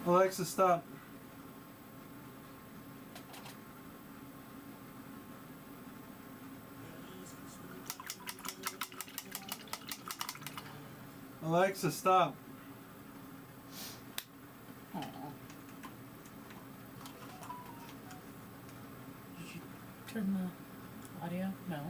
Alexa, stop. Alexa, stop. Aw. Did you turn the audio? No.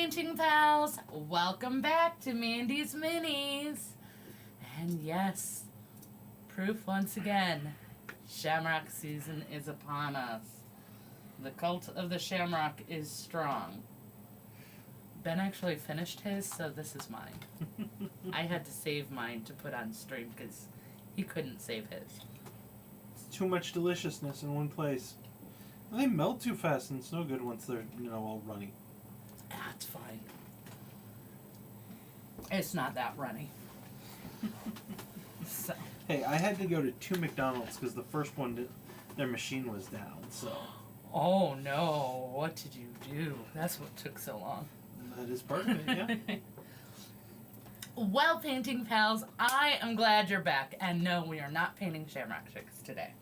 painting pals, welcome back to Mandy's Minis. And yes, proof once again, Shamrock season is upon us. The cult of the Shamrock is strong. Ben actually finished his, so this is mine. I had to save mine to put on stream because he couldn't save his. It's too much deliciousness in one place. They melt too fast, and it's no good once they're, all runny. That's fine. It's not that runny. So. Hey, I had to go to 2 McDonald's because the first one, their machine was down, so. Oh no, what did you do? That's what took so long. That is part of it, yeah. Well, painting pals, I am glad you're back. And no, we are not painting Shamrock Chicks today.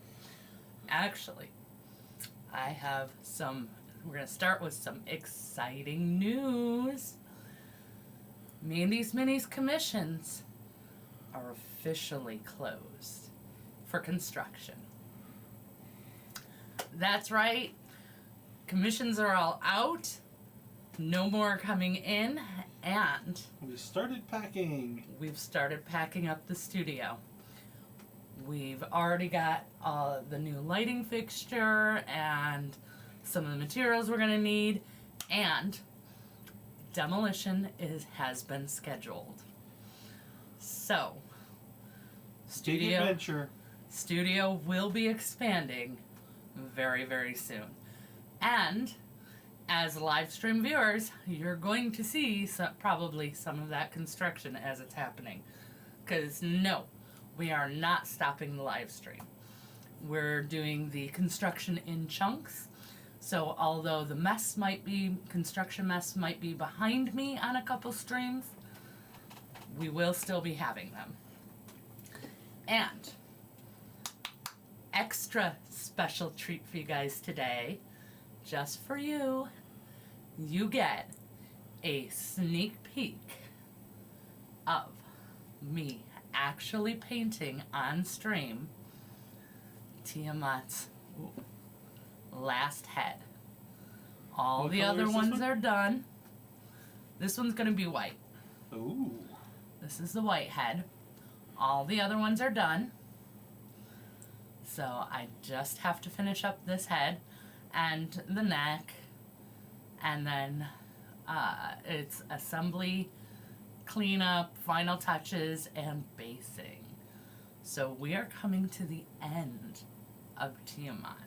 Actually, I have we're going to start with some exciting news. Mandy's Minis commissions are officially closed for construction. That's right. Commissions are all out. No more coming in. And we started packing. We've started packing up the studio. We've already got the new lighting fixture and some of the materials we're going to need. And demolition has been scheduled. So, Big adventure. Studio will be expanding very, very soon. And as live stream viewers, you're going to see probably some of that construction as it's happening. Because no, we are not stopping the live stream. We're doing the construction in chunks. So although the construction mess might be behind me on a couple streams, we will still be having them. And extra special treat for you guys today, just for you. You get a sneak peek of me actually painting on stream Tiamat's last head. All What the color other is this ones one? are done. This one's going to be white. Ooh. This is the white head. All the other ones are done. So I just have to finish up this head and the neck. And then it's assembly, cleanup, final touches, and basing. So we are coming to the end of Tiamat.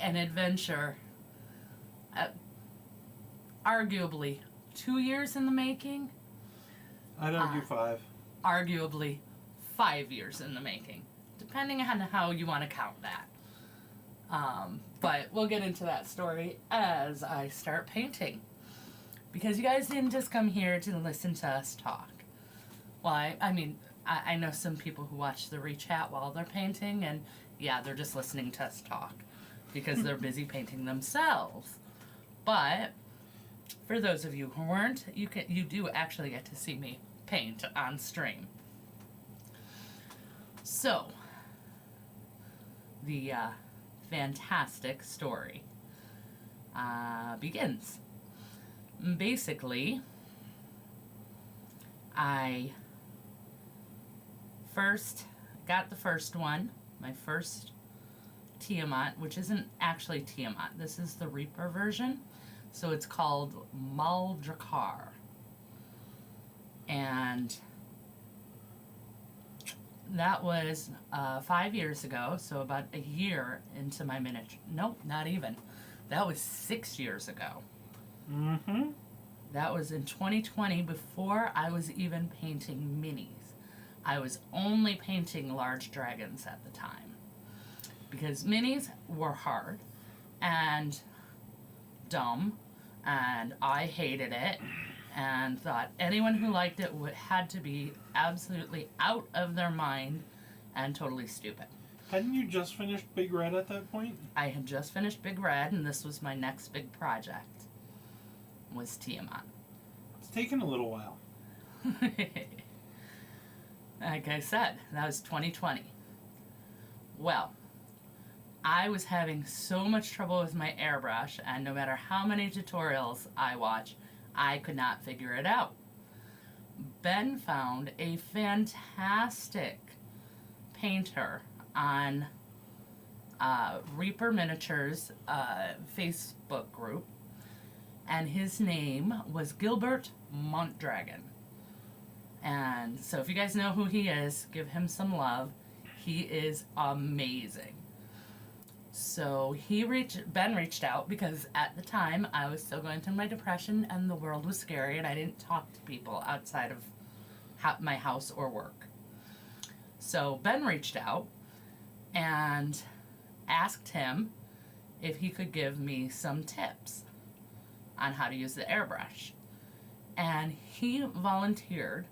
An adventure, arguably 2 years in the making. I'd argue 5. Arguably 5 years in the making, depending on how you want to count that. But we'll get into that story as I start painting. Because you guys didn't just come here to listen to us talk. Well, I know some people who watch the rechat while they're painting, and yeah, they're just listening to us talk because they're busy painting themselves. But for those of you who weren't, you do actually get to see me paint on stream. So, the fantastic story begins. Basically, I first got the first one, my first Tiamat, which isn't actually Tiamat. This is the Reaper version. So it's called Maldrakar. And that was 5 years ago, so about a year into my miniature. Nope, not even. That was 6 years ago. Mm-hmm. That was in 2020, before I was even painting minis. I was only painting large dragons at the time. Because minis were hard and dumb, and I hated it, and thought anyone who liked it had to be absolutely out of their mind and totally stupid. Hadn't you just finished Big Red at that point? I had just finished Big Red, and this was my next big project, was Tiamat. It's taken a little while. Like I said, that was 2020. Well, I was having so much trouble with my airbrush, and no matter how many tutorials I watch, I could not figure it out. Ben found a fantastic painter on Reaper Miniatures Facebook group, and his name was Gilbert Montdragon. And so if you guys know who he is, give him some love. He is amazing. So Ben reached out because at the time I was still going through my depression and the world was scary and I didn't talk to people outside of my house or work. So Ben reached out and asked him if he could give me some tips on how to use the airbrush. And he volunteered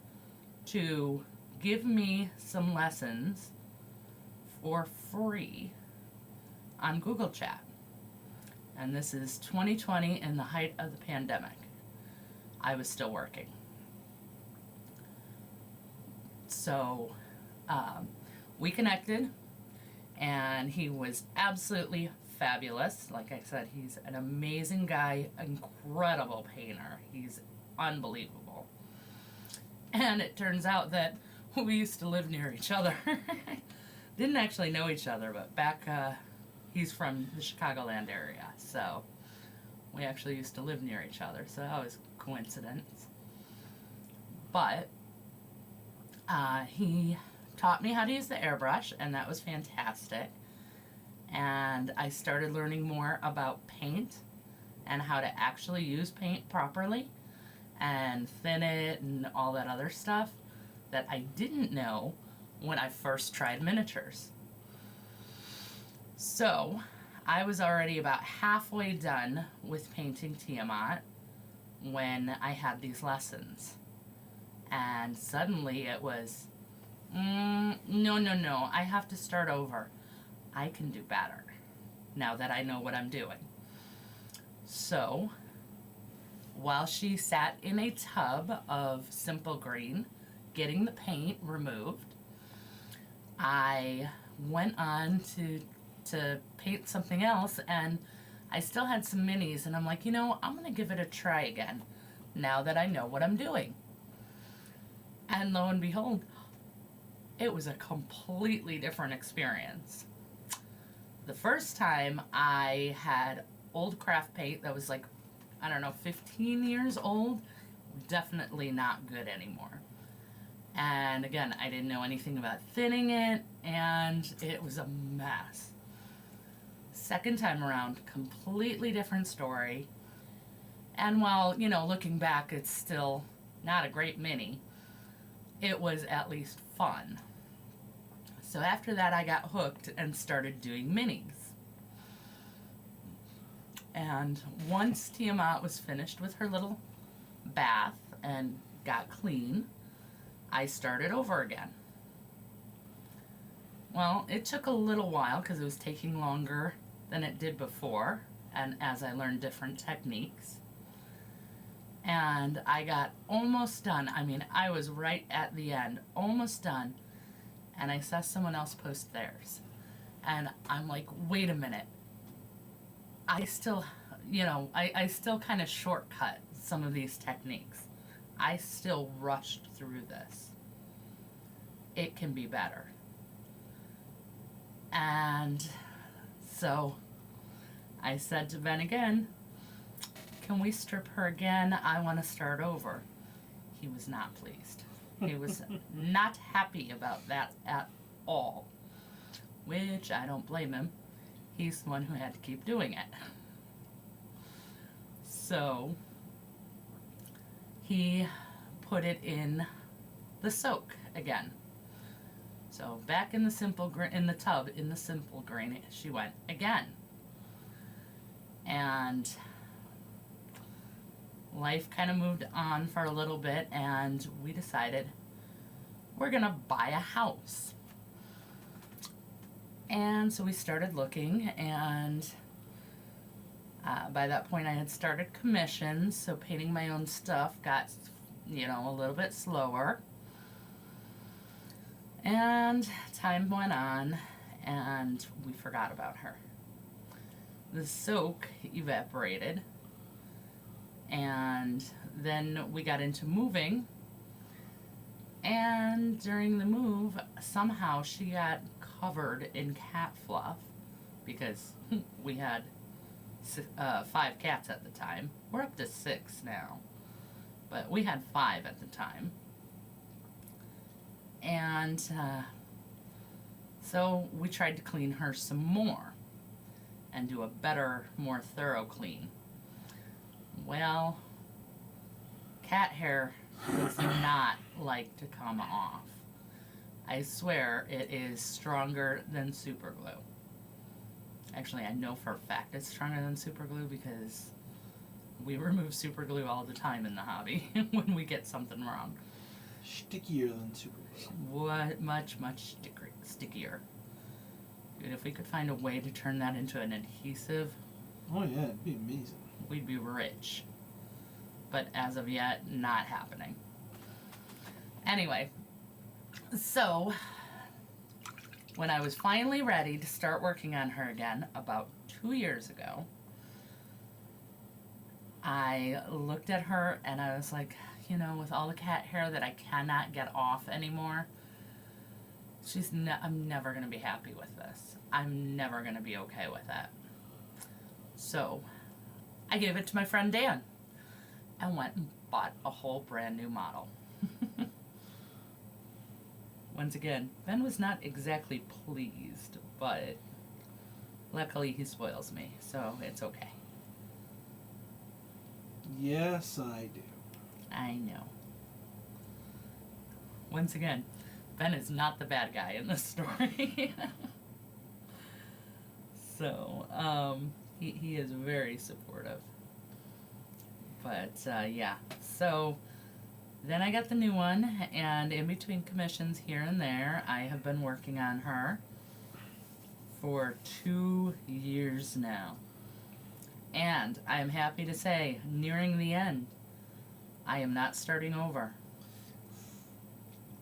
to give me some lessons for free on Google Chat. And this is 2020 in the height of the pandemic. I was still working. So we connected, and he was absolutely fabulous. Like I said, he's an amazing guy, incredible painter. He's unbelievable. And it turns out that we used to live near each other. Didn't actually know each other, but back, he's from the Chicagoland area, so we actually used to live near each other, so that was a coincidence. But he taught me how to use the airbrush, and that was fantastic. And I started learning more about paint and how to actually use paint properly and thin it and all that other stuff that I didn't know when I first tried miniatures. So I was already about halfway done with painting Tiamat when I had these lessons. And suddenly it was, no, I have to start over. I can do better now that I know what I'm doing. So while she sat in a tub of simple green, getting the paint removed, I went on to paint something else, and I still had some minis, and I'm like, I'm going to give it a try again now that I know what I'm doing. And lo and behold, it was a completely different experience. The first time I had old craft paint that was 15 years old, definitely not good anymore. And again, I didn't know anything about thinning it, and it was a mess. Second time around, completely different story. And while, looking back, it's still not a great mini, it was at least fun. So after that, I got hooked and started doing minis. And once Tiamat was finished with her little bath and got clean, I started over again. Well, it took a little while because it was taking longer than it did before, and as I learned different techniques. And I got almost done. I mean, I was right at the end, almost done, and I saw someone else post theirs. And I'm like, wait a minute. I still, I still kind of shortcut some of these techniques. I still rushed through this. It can be better. And so I said to Ben again, can we strip her again? I want to start over. He was not pleased. He was not happy about that at all, which I don't blame him. He's the one who had to keep doing it. So he put it in the soak again. So back in the tub in the simple green she went again. And life kind of moved on for a little bit, and we decided we're gonna buy a house. And so we started looking, and by that point I had started commissions, so painting my own stuff got, a little bit slower. And time went on, and we forgot about her. The soak evaporated, And then we got into moving. And during the move, somehow she got covered in cat fluff because we had 5 cats at the time. We're up to 6 now, but we had 5 at the time. And so we tried to clean her some more and do a better, more thorough clean. Well, cat hair does not like to come off. I swear it is stronger than super glue. Actually, I know for a fact it's stronger than super glue because we remove super glue all the time in the hobby when we get something wrong. Stickier than super glue. What? Much stickier. Dude, if we could find a way to turn that into an adhesive, oh yeah, it'd be amazing. We'd be rich. But as of yet, not happening. Anyway, so when I was finally ready to start working on her again about 2 years ago, I looked at her and I was like, you know, with all the cat hair that I cannot get off anymore, I'm never going to be happy with this. I'm never going to be okay with that. So I gave it to my friend Dan and went and bought a whole brand new model. Once again, Ben was not exactly pleased, but luckily he spoils me, so it's okay. Yes, I do. I know. Once again, Ben is not the bad guy in this story. So, he is very supportive. But, yeah. So, then I got the new one, and in between commissions here and there, I have been working on her for 2 years now. And I am happy to say, nearing the end, I am not starting over.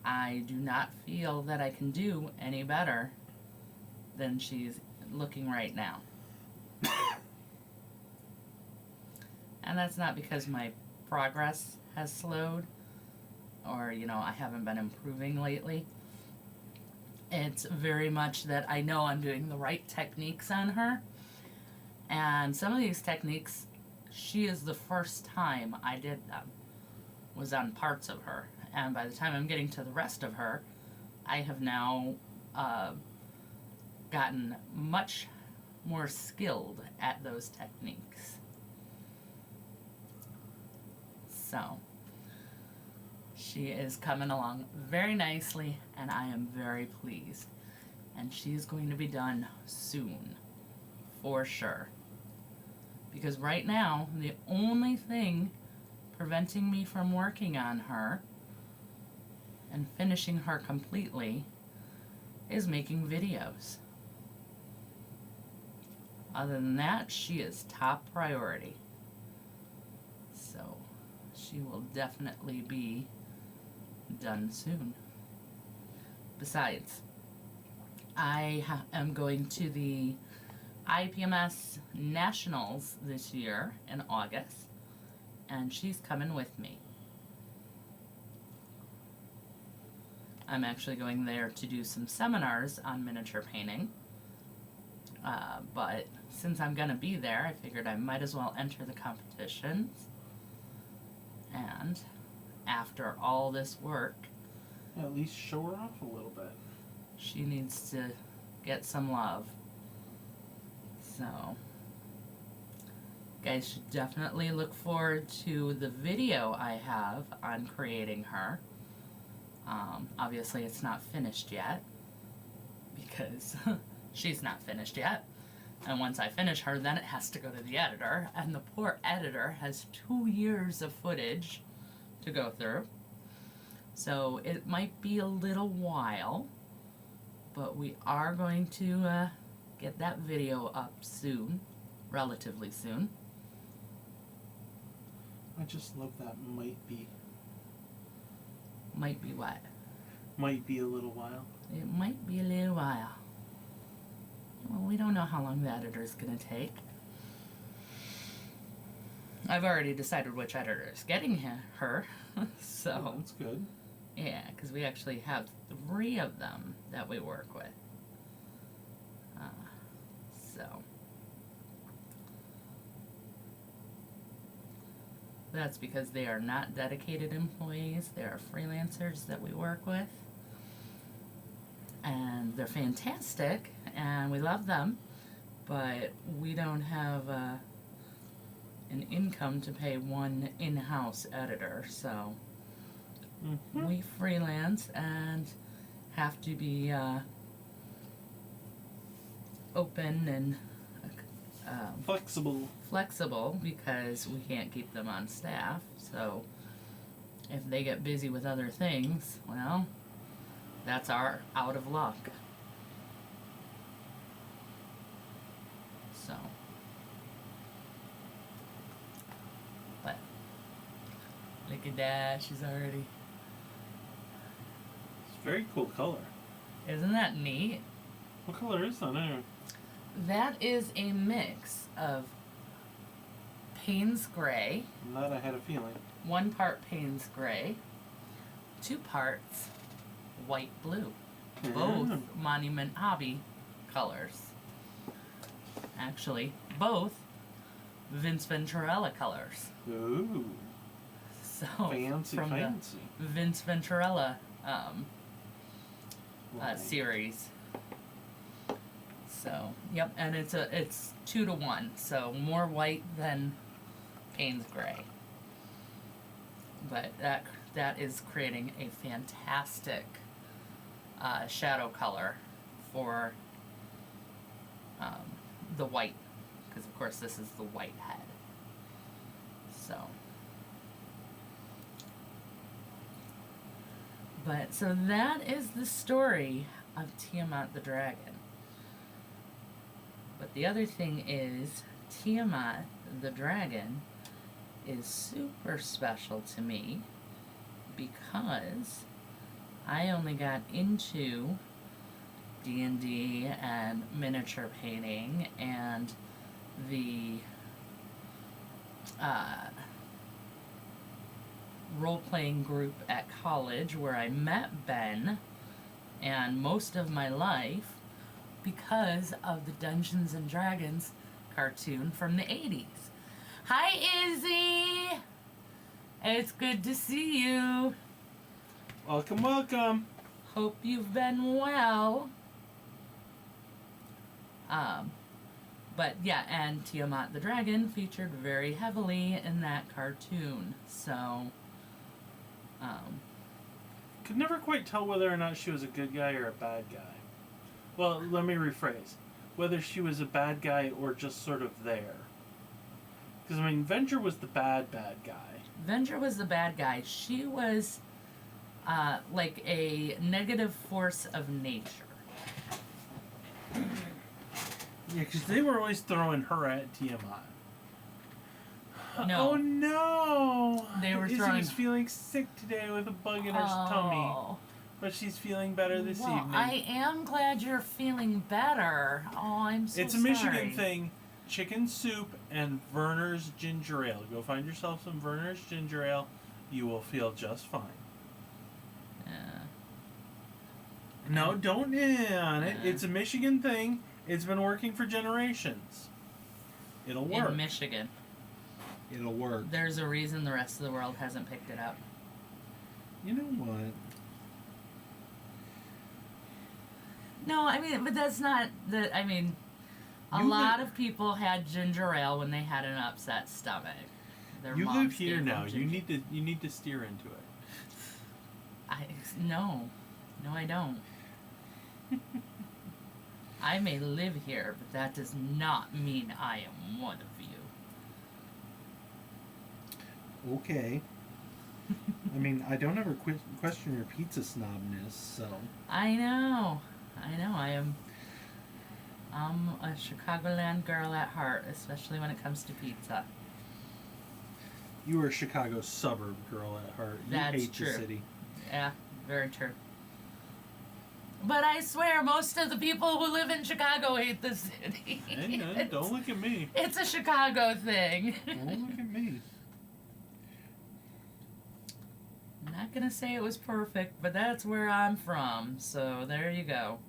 I do not feel that I can do any better than she's looking right now. And that's not because my progress has slowed or, you know, I haven't been improving lately. It's very much that I know I'm doing the right techniques on her. And some of these techniques, she is the first time I did them, was on parts of her. And by the time I'm getting to the rest of her, I have now gotten much more skilled at those techniques. So, she is coming along very nicely, and I am very pleased. And she is going to be done soon, for sure. Because right now, the only thing preventing me from working on her and finishing her completely is making videos. Other than that, she is top priority. So, she will definitely be done soon. Besides, I am going to the IPMS Nationals this year in August, and she's coming with me. I'm actually going there to do some seminars on miniature painting, but since I'm going to be there, I figured I might as well enter the competitions. And after all this work, At least show her off a little bit. she needs to get some love. So, guys should definitely look forward to the video I have on creating her. Obviously, it's not finished yet because she's not finished yet. And once I finish her, then it has to go to the editor. And the poor editor has 2 years of footage to go through. So it might be a little while, but we are going to get that video up soon, relatively soon. I just love that might be. Might be what? Might be a little while. It might be a little while. Well, we don't know how long the editor's going to take. I've already decided which editor is getting her. So Oh, that's good. yeah, because we actually have 3 of them that we work with. So that's because they are not dedicated employees. They are freelancers that we work with. And they're fantastic, and we love them, but we don't have an income to pay one in-house editor, so Mm-hmm. we freelance and have to be open and flexible because we can't keep them on staff. So if they get busy with other things, well, that's our out of luck. So, but look at that, she's already. It's a very cool color. Isn't that neat? What color is that anyway? That is a mix of Payne's Gray, That I had a feeling. 1 part Payne's Gray, 2 parts white blue. Both Monument Hobby colors. Actually, both Vince Venturella colors. Ooh. So Fancy, from fancy. the Vince Venturella Right. series. So, yep, and it's 2 to 1, so more white than Payne's Gray. But that is creating a fantastic shadow color for the white, because of course this is the white head. So, but so that is the story of Tiamat the Dragon. But the other thing is, Tiamat the Dragon is super special to me because I only got into D&D and miniature painting and the role-playing group at college where I met Ben and most of my life because of the Dungeons and Dragons cartoon from the 80s. Hi, Izzy! It's good to see you. Welcome, welcome. Hope you've been well. But yeah, and Tiamat the Dragon featured very heavily in that cartoon. So, Could never quite tell whether or not she was a good guy or a bad guy. Well, let me rephrase. Whether she was a bad guy or just sort of there. Because, I mean, Venture was the bad guy. Venture was the bad guy. She was like a negative force of nature. Yeah, because they were always throwing her at Tiamat. No. Oh no! They were Izzy throwing. was feeling sick today with a bug in her tummy. But she's feeling better this well, evening. I am glad you're feeling better. Oh, I'm so sorry. It's a Michigan thing. Chicken soup and Werner's ginger ale. Go find yourself some Werner's ginger ale. You will feel just fine. Yeah. No, don't on it. It's a Michigan thing. It's been working for generations. It'll work. In Michigan. It'll work. There's a reason the rest of the world hasn't picked it up. You know what? No, I mean, but that's not the. I mean, a lot of people had ginger ale when they had an upset stomach. Their You moms live here gave them now. You need to steer into it. No, I don't. I may live here, but that does not mean I am one of you. Okay. I mean, I don't ever question your pizza snobness, so. I know. I'm a Chicagoland girl at heart, especially when it comes to pizza. You are a Chicago suburb girl at heart. You That's hate true. the city. Yeah, very true. But I swear, most of the people who live in Chicago hate the city. Hey, don't look at me. It's a Chicago thing. Don't look at me. I'm not gonna say it was perfect, but that's where I'm from, so there you go.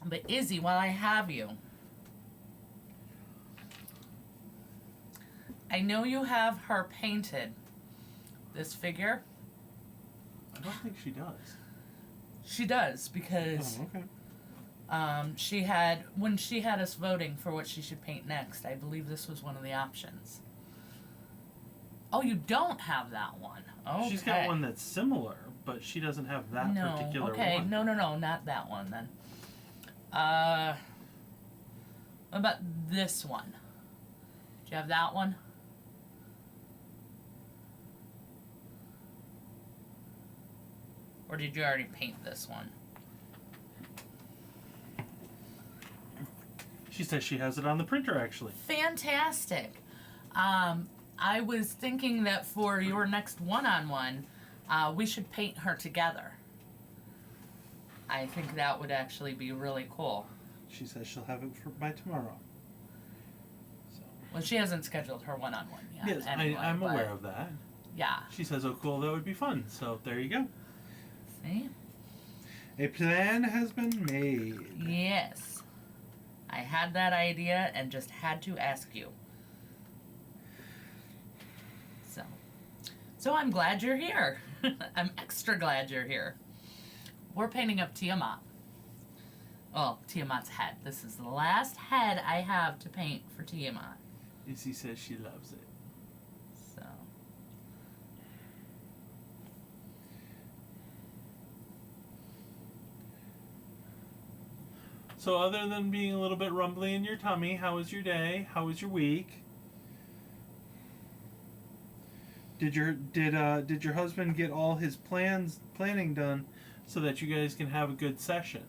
But Izzy, while I have you, I know you have her painted, this figure. I don't think she does. She does, because Oh, okay. when she had us voting for what she should paint next, I believe this was one of the options. Oh, you don't have that one. Okay. She's got one that's similar, but she doesn't have that particular okay. one. No, not that one then. What about this one? Do you have that one? Or did you already paint this one? She says she has it on the printer, actually. Fantastic. I was thinking that for your next one-on-one, we should paint her together. I think that would actually be really cool. She says she'll have it by tomorrow. So. Well, she hasn't scheduled her one-on-one yet. Yes, anyway, I'm but aware of that. Yeah. She says, oh, cool, that would be fun. So there you go. See? A plan has been made. Yes. I had that idea and just had to ask you. So I'm glad you're here. I'm extra glad you're here. We're painting up Tiamat. Well, Tiamat's head. This is the last head I have to paint for Tiamat. Izzy says she loves it. So. So other than being a little bit rumbly in your tummy, how was your day? How was your week? Did your husband get all his planning done so that you guys can have a good session?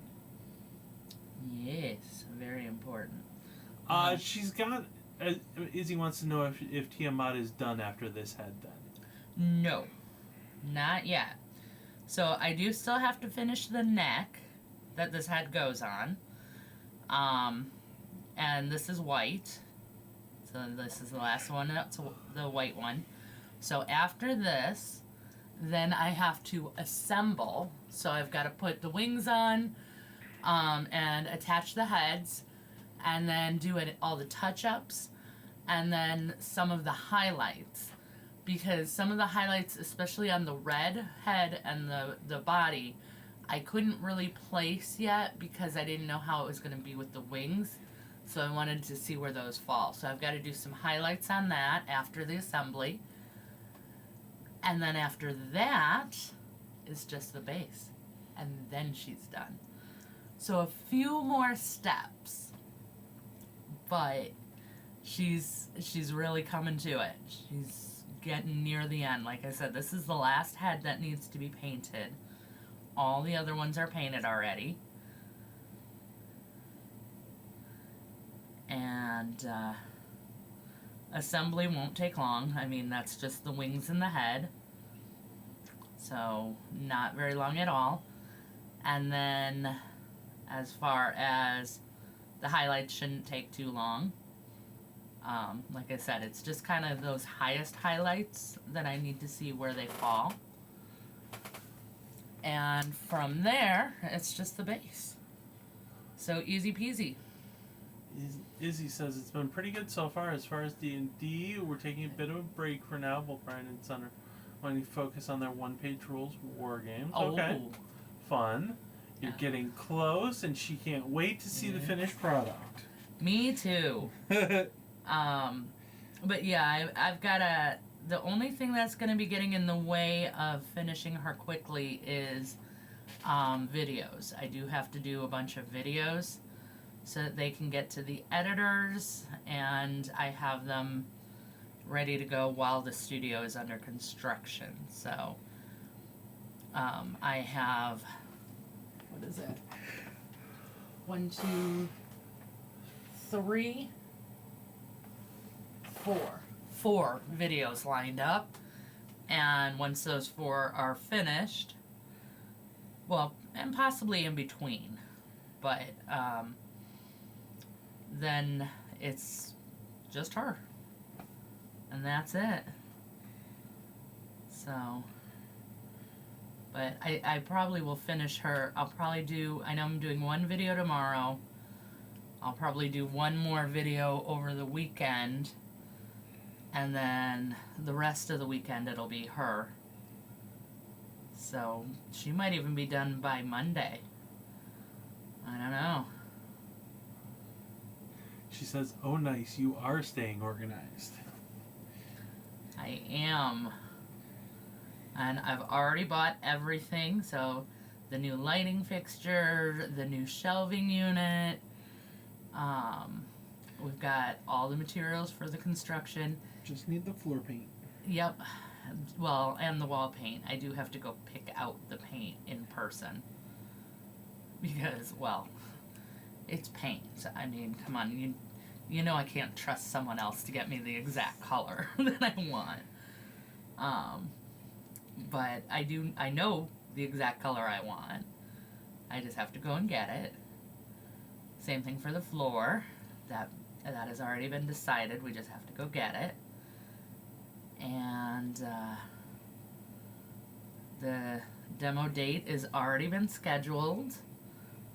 Yes, very important. She's got. Izzy wants to know if Tiamat is done after this head. Then. No, not yet. So I do still have to finish the neck that this head goes on. And this is white. So this is the last one. That's the white one. So after this, then I have to assemble. So I've got to put the wings on, and attach the heads, and then do all the touch-ups, and then some of the highlights. Because some of the highlights, especially on the red head and the body, I couldn't really place yet because I didn't know how it was going to be with the wings. So I wanted to see where those fall. So I've got to do some highlights on that after the assembly. And then after that is just the base. And then she's done. So a few more steps. But she's really coming to it. She's getting near the end. Like I said, this is the last head that needs to be painted. All the other ones are painted already. And assembly won't take long. I mean, that's just the wings and the head. So, not very long at all. And then, as far as the highlights, shouldn't take too long. Like I said, it's just kind of those highest highlights that I need to see where they fall. And from there, it's just the base. So, easy peasy. Izzy says it's been pretty good so far. As far as D&D, we're taking a bit of a break for now. While Brian and Son are wanting to focus on their one-page rules war games. Oh. Okay, fun. You're getting close, and she can't wait to see the finished product. Me too. But yeah, I've got the only thing that's going to be getting in the way of finishing her quickly is videos. I do have to do a bunch of videos so that they can get to the editors, and I have them ready to go while the studio is under construction. So I have, what is it? 1, 2, four videos lined up, and once those 4 are finished, well, and possibly in between, but then it's just her, and that's it. So, but I probably will finish her. I'll probably do, I know I'm doing 1 video tomorrow. I'll probably do 1 more video over the weekend, and then the rest of the weekend it'll be her. So she might even be done by Monday. I don't know. She says, "Oh, nice, you are staying organized." I am. And I've already bought everything, so the new lighting fixture, the new shelving unit, we've got all the materials for the construction. Just need the floor paint. Yep. Well, and the wall paint. I do have to go pick out the paint in person. Because, well, it's paint. I mean, come on, you know I can't trust someone else to get me the exact color that I want. But I know the exact color I want. I just have to go and get it. Same thing for the floor. That has already been decided. We just have to go get it. And the demo date has already been scheduled.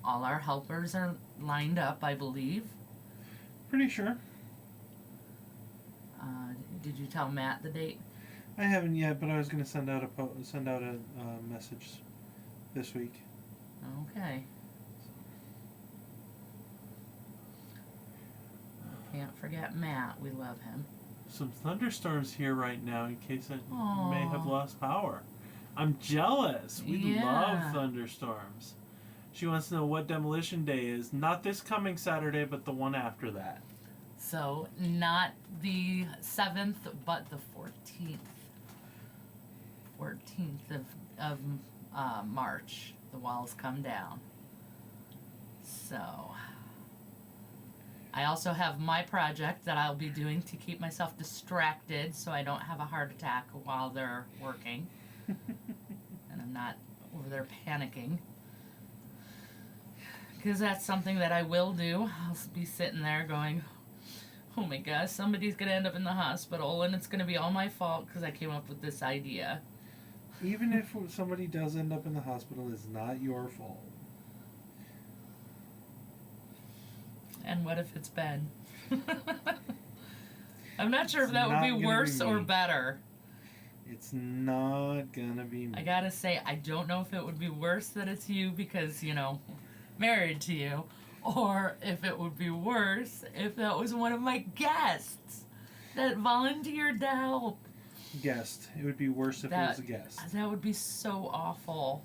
All our helpers are lined up, I believe. Pretty sure. Did you tell Matt the date? I haven't yet, but I was going to send out a message this week. Okay. Can't forget Matt. We love him. Some thunderstorms here right now in case I Aw. may have lost power. I'm jealous. We Yeah. love thunderstorms. She wants to know what demolition day is. Not this coming Saturday, but the one after that. So, not the 7th, but the 14th. 14th of March. The walls come down. So, I also have my project that I'll be doing to keep myself distracted so I don't have a heart attack while they're working. And I'm not over there panicking. Because that's something that I will do. I'll be sitting there going, oh my gosh, somebody's going to end up in the hospital and it's going to be all my fault because I came up with this idea. Even if somebody does end up in the hospital, it's not your fault. And what if it's Ben? I'm not sure if It's that would not be gonna be worse or me. better. It's not gonna be me. I gotta say, I don't know if it would be worse that it's you because, you know, married to you, or if it would be worse if that was one of my guests that volunteered to help. Guest. It would be worse if it was a guest. That would be so awful.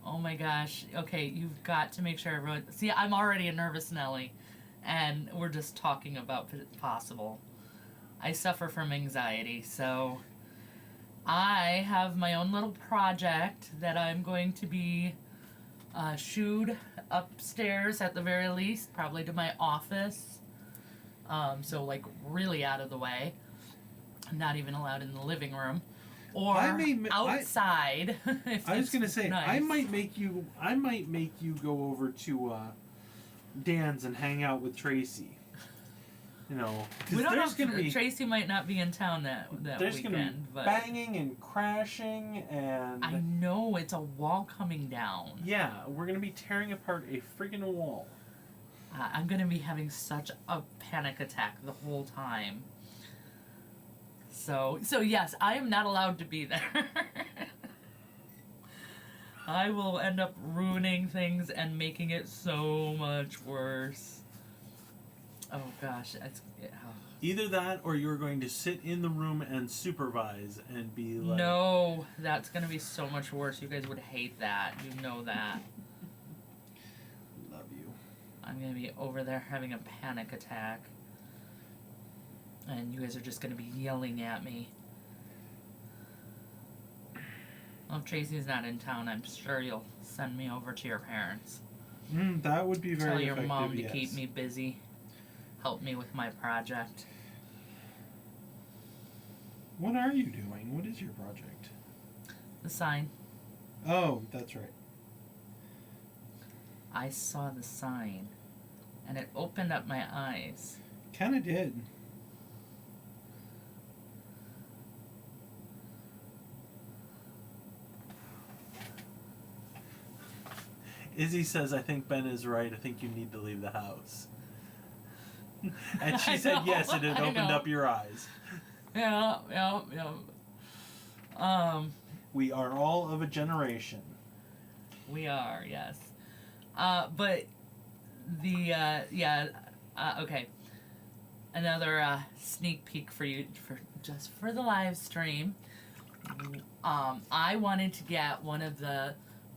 Oh my gosh. Okay, you've got to make sure everyone... See, I'm already a nervous Nelly, and we're just talking about possible. I suffer from anxiety, so I have my own little project that I'm going to be shooed upstairs at the very least, probably to my office. So, like, really out of the way. I'm not even allowed in the living room. Or outside. I was gonna say nice. I might make you go over to Dan's and hang out with Tracy. You know, We don't there's know. gonna be Tracy might not be in town that there's weekend. gonna be but banging and crashing and I know it's a wall coming down. Yeah, we're gonna be tearing apart a friggin' wall. I'm gonna be having such a panic attack the whole time. So yes, I am not allowed to be there. I will end up ruining things and making it so much worse. Oh gosh, Either that, or you're going to sit in the room and supervise and be like, no, that's gonna be so much worse. You guys would hate that. You know that. love you. I'm gonna be over there having a panic attack. And you guys are just going to be yelling at me. Well, if Tracy's not in town, I'm sure you'll send me over to your parents. That would be very Tell your effective, mom to yes. keep me busy. help me with my project. What are you doing? What is your project? The sign. Oh, that's right. I saw the sign, and it opened up my eyes. Kind of did. Izzy says, I think Ben is right. I think you need to leave the house. And she I said know, yes, and it I opened know. up your eyes. Yeah. We are all of a generation. We are, yes. But okay. Another sneak peek for you, for the live stream. I wanted to get one of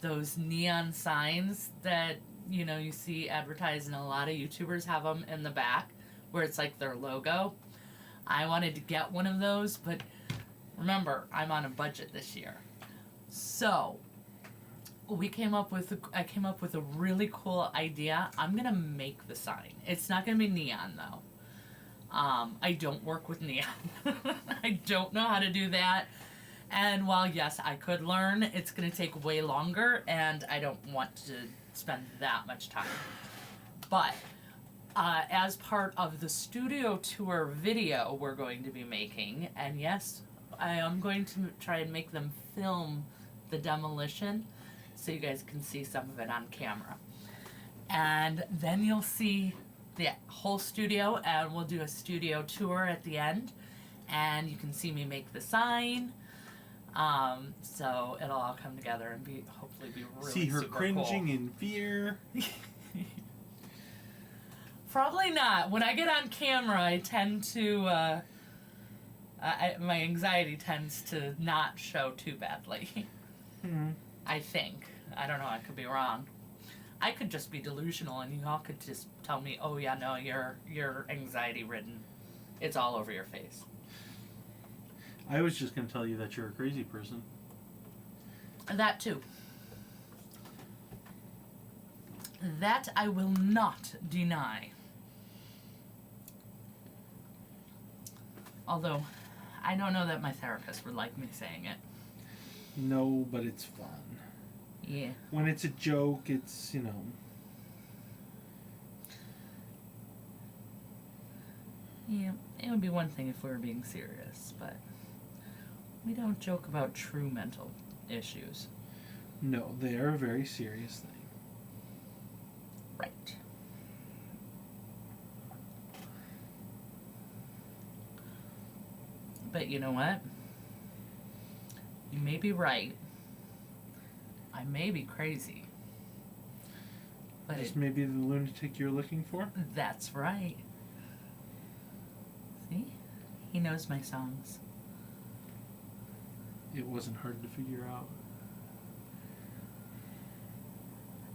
those neon signs that you see advertised, and a lot of YouTubers have them in the back, where it's like their logo. I wanted to get one of those, but remember, I'm on a budget this year, so I came up with a really cool idea. I'm gonna make the sign. It's not gonna be neon though. I don't work with neon. I don't know how to do that. And while yes, I could learn, it's gonna take way longer, and I don't want to spend that much time. But as part of the studio tour video we're going to be making, and yes, I am going to try and make them film the demolition, so you guys can see some of it on camera. And then you'll see the whole studio, and we'll do a studio tour at the end, and you can see me make the sign. So it'll all come together and hopefully be really See her super cringing cool. in fear. Probably not. When I get on camera, I tend to my anxiety tends to not show too badly. I think. I don't know, I could be wrong. I could just be delusional, and you all could just tell me, oh yeah, no, you're anxiety ridden. It's all over your face. I was just going to tell you that you're a crazy person. That too. That I will not deny. Although, I don't know that my therapist would like me saying it. No, but it's fun. Yeah. When it's a joke, it's, Yeah, it would be one thing if we were being serious, but we don't joke about true mental issues. No, they are a very serious thing. Right. But you know what? You may be right. I may be crazy. But This may be the lunatic you're looking for? That's right. See? He knows my songs. It wasn't hard to figure out.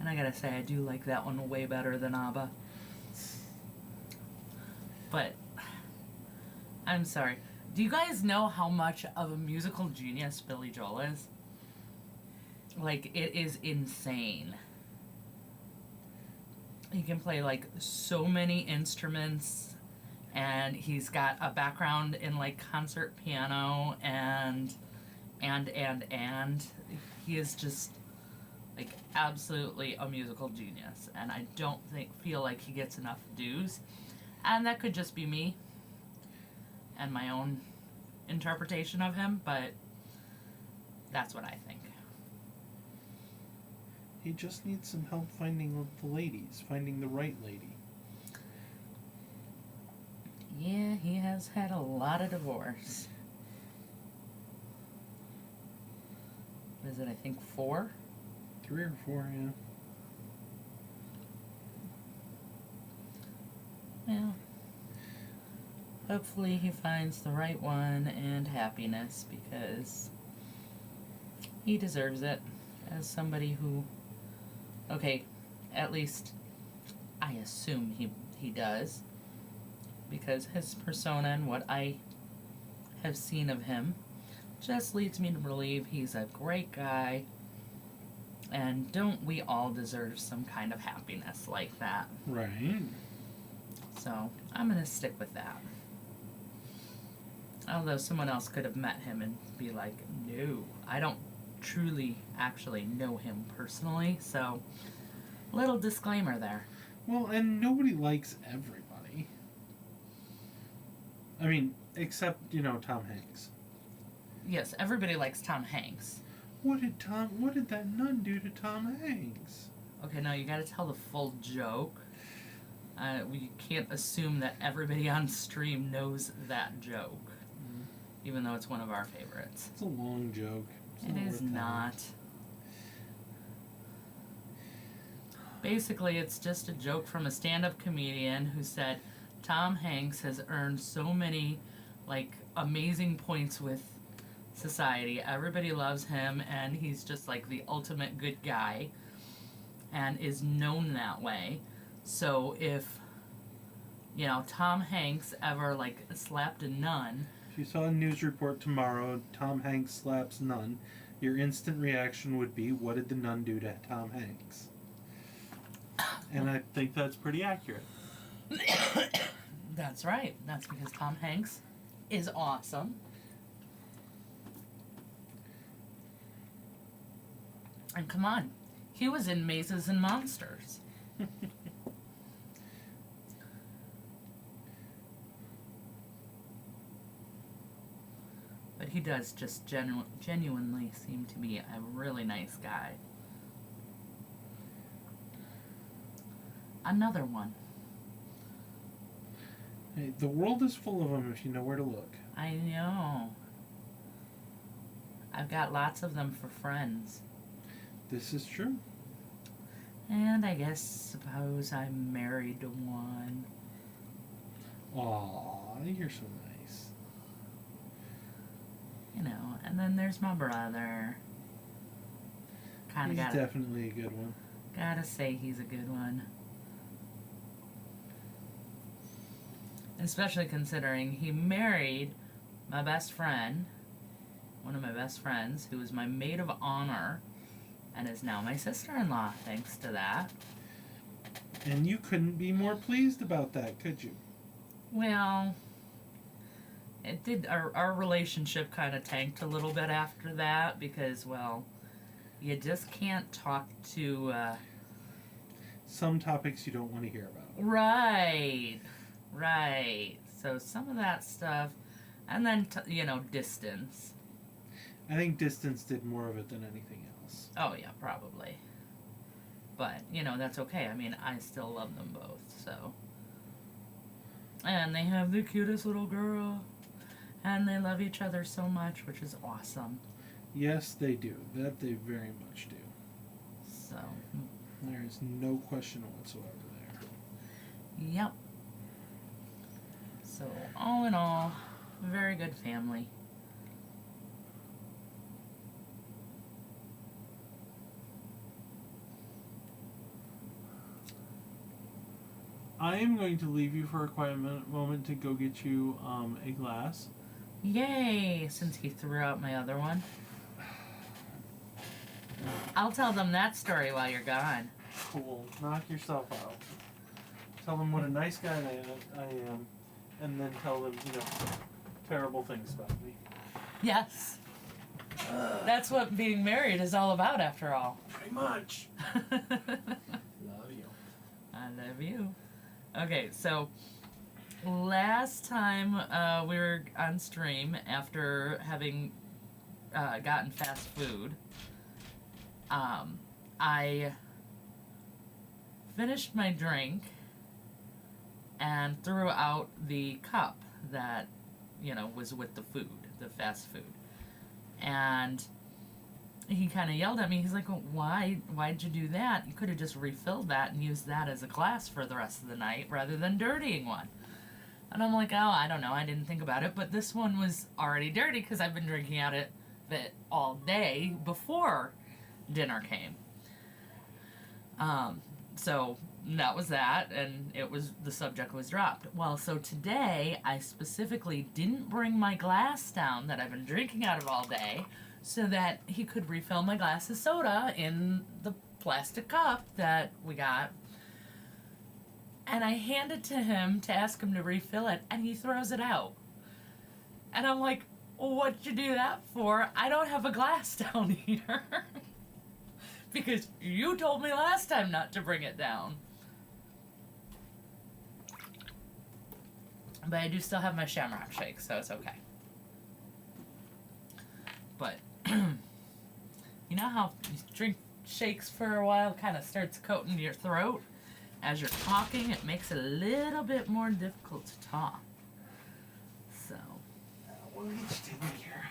And I gotta say, I do like that one way better than ABBA. But, I'm sorry. Do you guys know how much of a musical genius Billy Joel is? Like, it is insane. He can play, like, so many instruments, and he's got a background in, like, concert piano, and he is just, like, absolutely a musical genius, and I don't feel like he gets enough dues, and that could just be me and my own interpretation of him, but that's what I think. He just needs some help finding the ladies, finding the right lady. Yeah, he has had a lot of divorce. What is it, I think 4? 3 or 4, yeah. Well, hopefully he finds the right one and happiness, because he deserves it as somebody who, okay, at least I assume he does, because his persona and what I have seen of him just leads me to believe he's a great guy, and don't we all deserve some kind of happiness like that? Right. So So I'm going to stick with that. Although someone else could have met him and be like, no, I don't truly actually know him personally, so little disclaimer there. Well, and nobody likes everybody. I mean, except, Tom Hanks. Yes, everybody likes Tom Hanks. What did that nun do to Tom Hanks? Okay, now you gotta tell the full joke. We can't assume that everybody on stream knows that joke, even though it's one of our favorites. It's a long joke. It is not. Basically, it's just a joke from a stand-up comedian who said Tom Hanks has earned so many, amazing points with society. Everybody loves him, and he's just, the ultimate good guy, and is known that way. So if, Tom Hanks ever, slapped a nun... If you saw a news report tomorrow, Tom Hanks slaps nun, your instant reaction would be, what did the nun do to Tom Hanks? And I think that's pretty accurate. That's right. That's because Tom Hanks is awesome. And come on, he was in Mazes and Monsters. But he does just genuinely seem to be a really nice guy. Another one. Hey, the world is full of them if you know where to look. I know. I've got lots of them for friends. This is true. And I suppose I'm married to one. Aw, you're so nice. And then there's my brother. He's definitely a good one. Gotta say he's a good one. Especially considering he married my best friend, one of my best friends, who was my maid of honor, and is now my sister-in-law, thanks to that. And you couldn't be more pleased about that, could you? Well, it did. Our relationship kind of tanked a little bit after that because, well, you just can't talk to... some topics you don't want to hear about. Right. So some of that stuff, and then, distance. I think distance did more of it than anything else. Oh, yeah, probably. But, that's okay. I mean, I still love them both, so. And they have the cutest little girl. And they love each other so much, which is awesome. Yes, they do. That they very much do. So. There is no question whatsoever there. Yep. So, all in all, very good family. I am going to leave you for a quiet moment to go get you a glass. Yay! Since he threw out my other one. I'll tell them that story while you're gone. Cool. Knock yourself out. Tell them what a nice guy I am, and then tell them, terrible things about me. Yes. That's what being married is all about, after all. Pretty much. Love you. I love you. Okay, so last time we were on stream after having gotten fast food, I finished my drink and threw out the cup that, was with the food, the fast food. And he kind of yelled at me. He's like, well, why'd you do that? You could have just refilled that and used that as a glass for the rest of the night rather than dirtying one. And I'm like, oh, I don't know. I didn't think about it. But this one was already dirty because I've been drinking out of it all day before dinner came. So that was that, and the subject was dropped. Well, so today I specifically didn't bring my glass down that I've been drinking out of all day so that he could refill my glass of soda in the plastic cup that we got. And I hand it to him to ask him to refill it, and he throws it out. And I'm like, what'd you do that for? I don't have a glass down here. Because you told me last time not to bring it down. But I do still have my Shamrock Shake, so it's okay. But, you know how you drink shakes for a while, kind of starts coating your throat? As you're talking, it makes it a little bit more difficult to talk. So. We'll get you taken care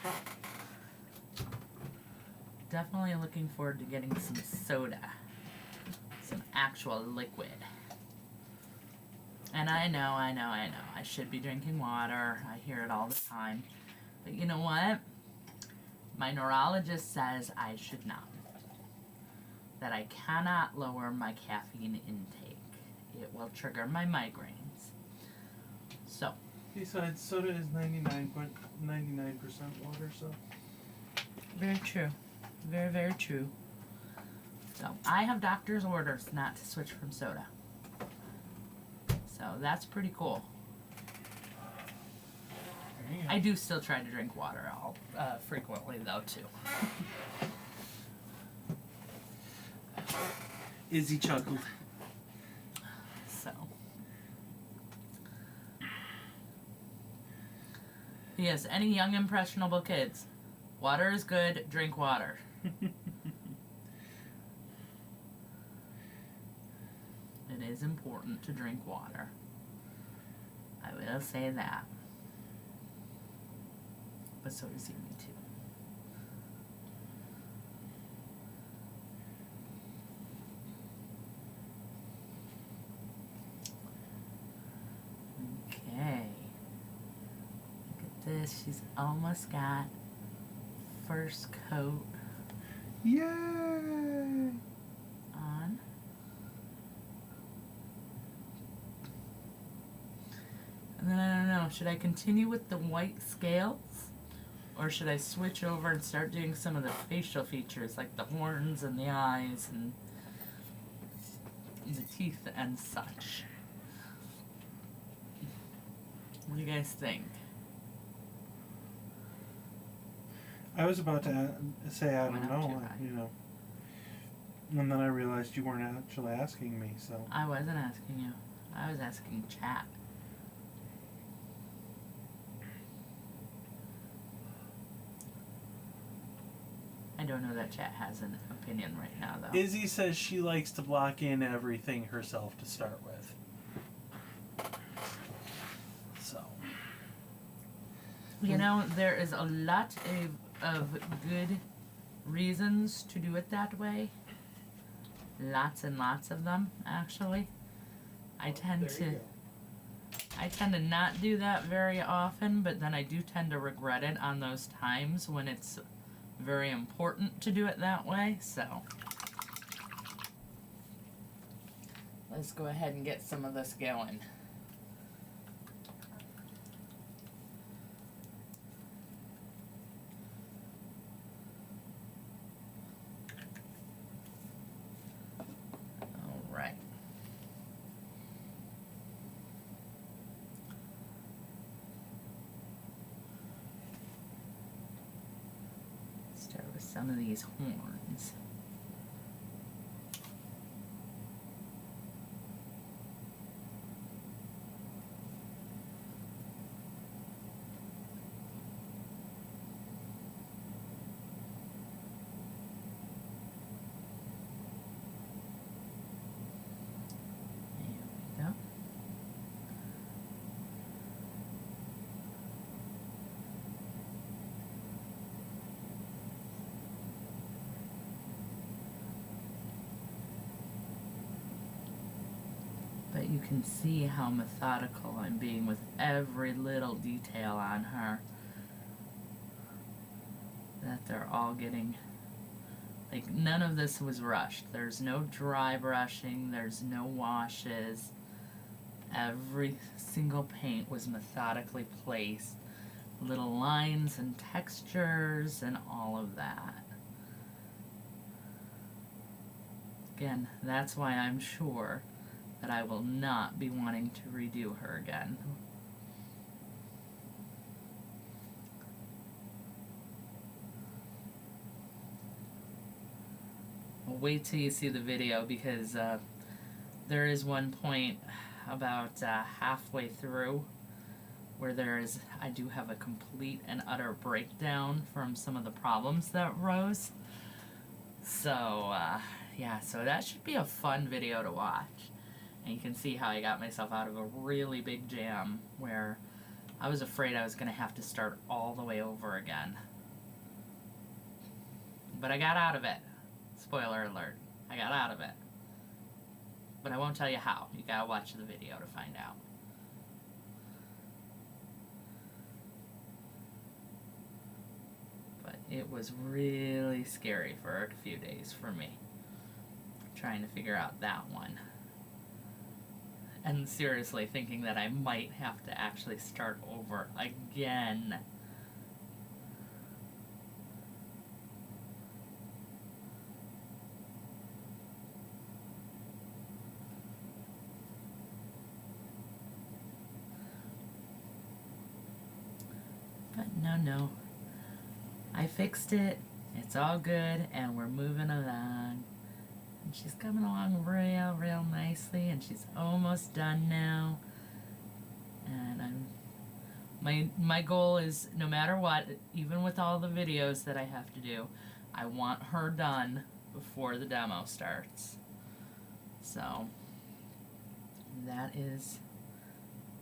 of. Definitely looking forward to getting some soda. Some actual liquid. And I know. I should be drinking water. I hear it all the time. But you know what? My neurologist says I should not. That I cannot lower my caffeine intake. It will trigger my migraines. So. Besides, soda is 99.99% water, so. Very true. Very, very true. So, I have doctor's orders not to switch from soda. So, that's pretty cool. There you go. I do still try to drink water frequently, though, too. Izzy chuckled. So. Yes, any young impressionable kids. Water is good, drink water. It is important to drink water. I will say that. But so does Amy too. Okay. Look at this. She's almost got first coat Yay! on. And then I don't know, should I continue with the white scales? Or should I switch over and start doing some of the facial features like the horns and the eyes and the teeth and such? What do you guys think? I was about to say I Went don't up too know, high. you know. And then I realized you weren't actually asking me, so. I wasn't asking you. I was asking chat. I don't know that chat has an opinion right now, though. Izzy says she likes to block in everything herself to start with. So. You know, there is a lot of good reasons to do it that way. Lots and lots of them, actually. I tend to not do that very often, but then I do tend to regret it on those times when it's very important to do it that way, so. Let's go ahead and get some of this going. Alright. Start with some of these horns. There we go. But you can see how methodical I'm being with every little detail on her. That they're all getting, like, none of this was rushed. There's no dry brushing, there's no washes. Every single paint was methodically placed. Little lines and textures and all of that. Again, that's why I'm sure that I will not be wanting to redo her again. Well, wait till you see the video, because there is one point about halfway through where I do have a complete and utter breakdown from some of the problems that rose. So, yeah, so that should be a fun video to watch. And you can see how I got myself out of a really big jam where I was afraid I was going to have to start all the way over again. But I got out of it. Spoiler alert. I got out of it. But I won't tell you how. You gotta watch the video to find out. But it was really scary for a few days for me, trying to figure out that one. And seriously thinking that I might have to actually start over again. But no. I fixed it. It's all good, and we're moving along. And she's coming along real nicely, and she's almost done now. And my goal is, no matter what, even with all the videos that I have to do, I want her done before the demo starts. So that is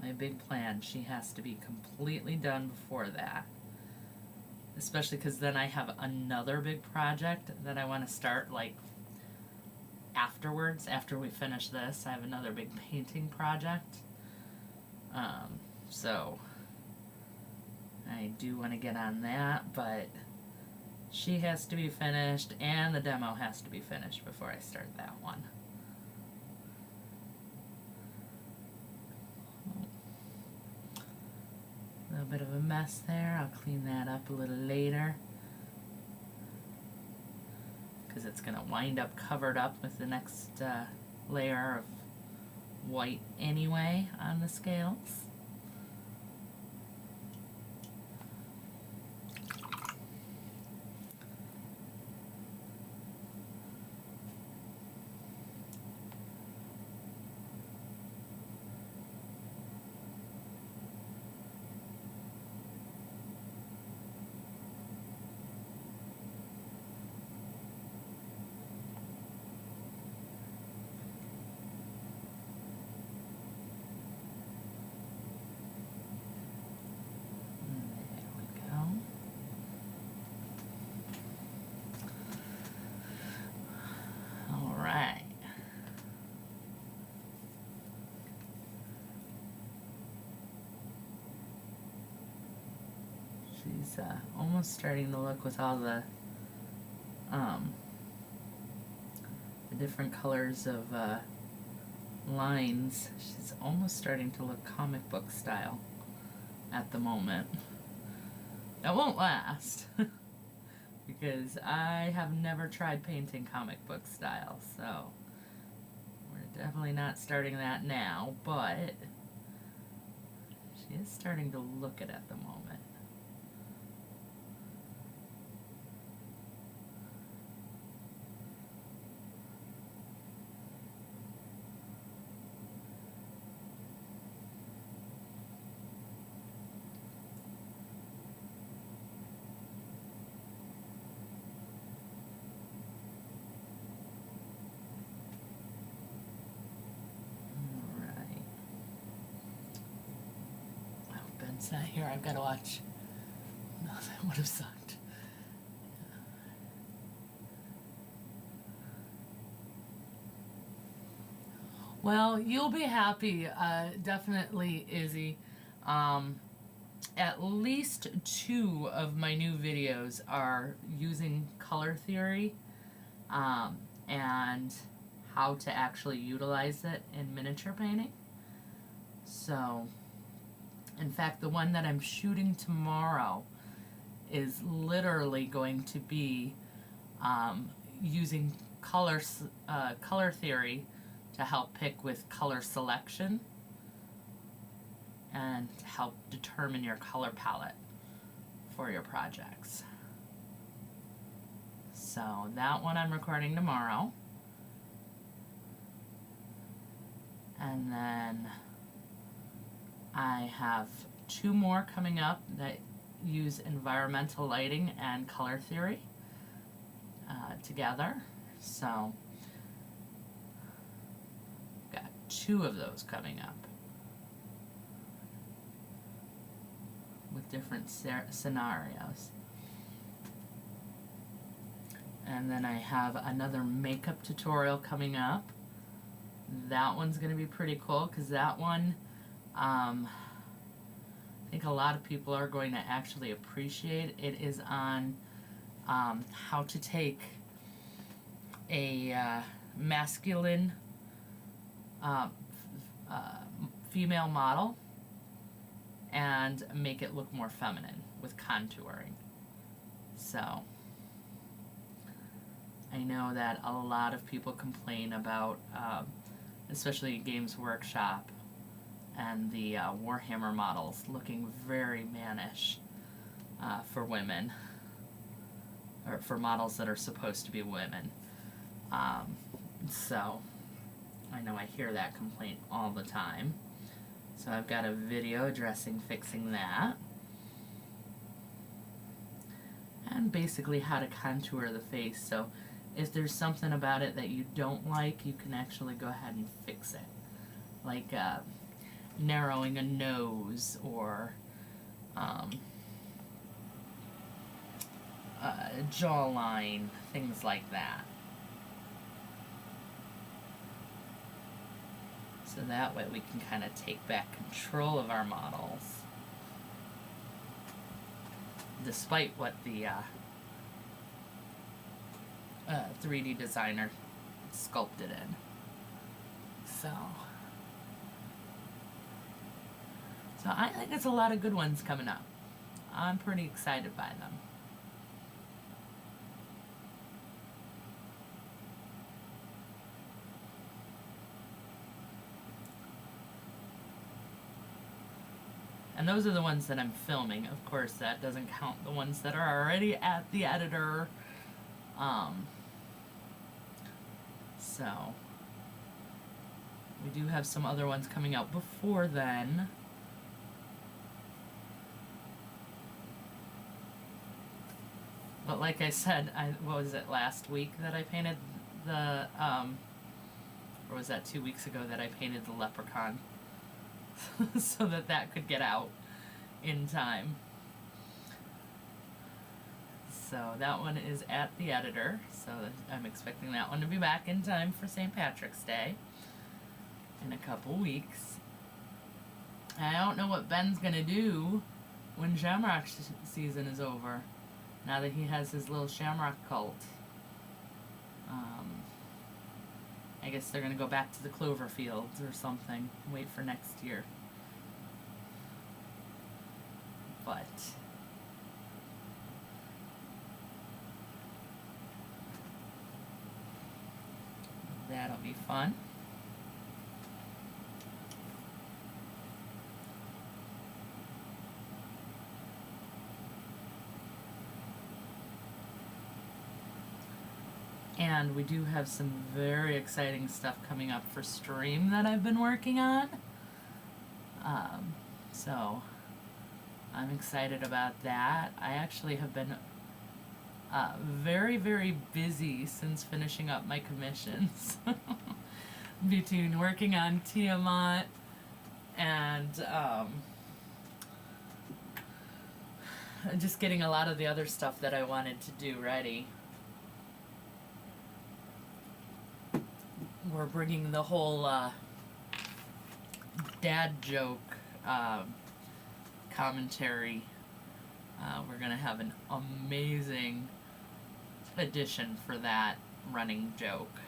my big plan. She has to be completely done before that. Especially because then I have another big project that I want to start, like, afterwards. After we finish this, I have another big painting project. So I do want to get on that, but she has to be finished and the demo has to be finished before I start that one. A little bit of a mess there. I'll clean that up a little later, because it's going to wind up covered up with the next layer of white anyway on the scales. She's almost starting to look, with all the different colors of lines, she's almost starting to look comic book style at the moment. That won't last because I have never tried painting comic book style, so we're definitely not starting that now, but she is starting to look it at the moment. Ben's not here. I've got to watch. No, that would have sucked. Well, you'll be happy, definitely, Izzy. At least 2 of my new videos are using color theory and how to actually utilize it in miniature painting. So, in fact, the one that I'm shooting tomorrow is literally going to be using color theory to help pick with color selection and to help determine your color palette for your projects. So that one I'm recording tomorrow. And then I have 2 more coming up that use environmental lighting and color theory together. So got 2 of those coming up with different scenarios. And then I have another makeup tutorial coming up. That one's going to be pretty cool because that one I think a lot of people are going to actually appreciate. It is on how to take a masculine female model and make it look more feminine with contouring. So I know that a lot of people complain about, especially Games Workshop and the Warhammer models looking very mannish for women, or for models that are supposed to be women. So I know I hear that complaint all the time. So I've got a video addressing fixing that. And basically how to contour the face. So if there's something about it that you don't like, you can actually go ahead and fix it. Like narrowing a nose or jawline, things like that. So that way we can kind of take back control of our models, despite what the 3D designer sculpted in. So I think it's a lot of good ones coming up. I'm pretty excited by them. And those are the ones that I'm filming. Of course, that doesn't count the ones that are already at the editor. So we do have some other ones coming out before then. But like I said, what was it, last week that I painted the, or was that 2 weeks ago that I painted the leprechaun? So that could get out in time. So that one is at the editor, so I'm expecting that one to be back in time for St. Patrick's Day in a couple weeks. I don't know what Ben's gonna do when Shamrock season is over, now that he has his little Shamrock cult. I guess they're gonna go back to the clover fields or something, wait for next year. But that'll be fun. And we do have some very exciting stuff coming up for stream that I've been working on. So I'm excited about that. I actually have been very, very busy since finishing up my commissions. Between working on Tiamat and just getting a lot of the other stuff that I wanted to do ready. We're bringing the whole dad joke commentary. We're gonna have an amazing addition for that running joke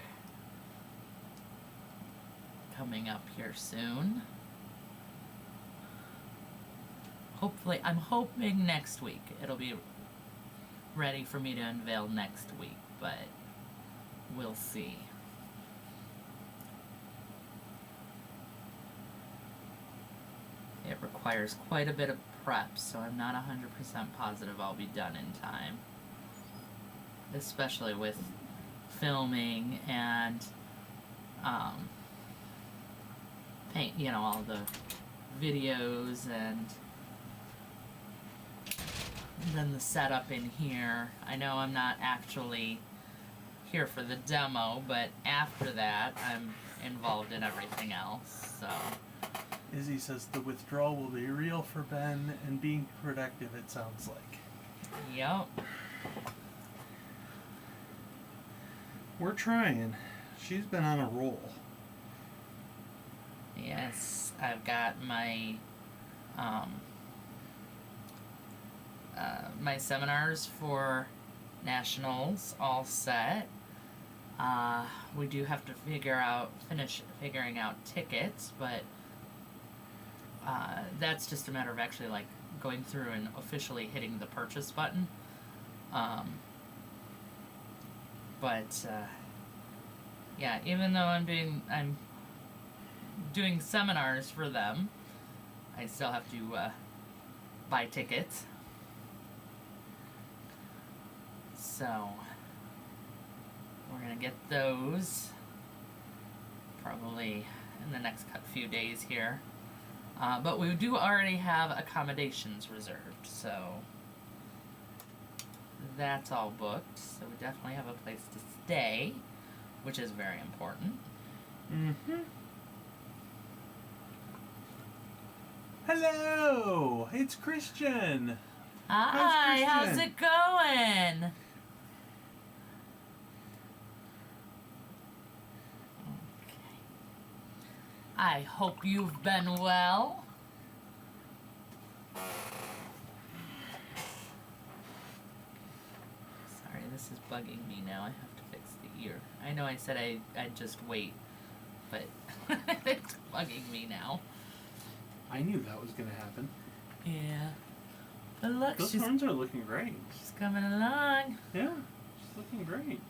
coming up here soon. Hopefully, I'm hoping next week it'll be ready for me to unveil next week, but we'll see. requires quite a bit of prep, so I'm not 100% positive I'll be done in time. Especially with filming and paint, all the videos and then the setup in here. I know I'm not actually here for the demo, but after that I'm involved in everything else, so. Izzy says the withdrawal will be real for Ben and being productive, it sounds like. Yep. We're trying. She's been on a roll. Yes, I've got my my seminars for nationals all set. We do have to finish figuring out tickets, but that's just a matter of actually like going through and officially hitting the purchase button. Yeah, even though I'm doing seminars for them, I still have to buy tickets. So we're gonna get those probably in the next few days here. But we do already have accommodations reserved, so that's all booked. So we definitely have a place to stay, which is very important. Mm-hmm. Hello! It's Christian! Hi, how's Christian? it going? Okay. I hope you've been well. Sorry, this is bugging me now. I have to fix the ear. I know I said I'd just wait, but it's bugging me now. I knew that was going to happen. Yeah. But look, Those she's horns are looking great. coming along. Yeah, she's looking great.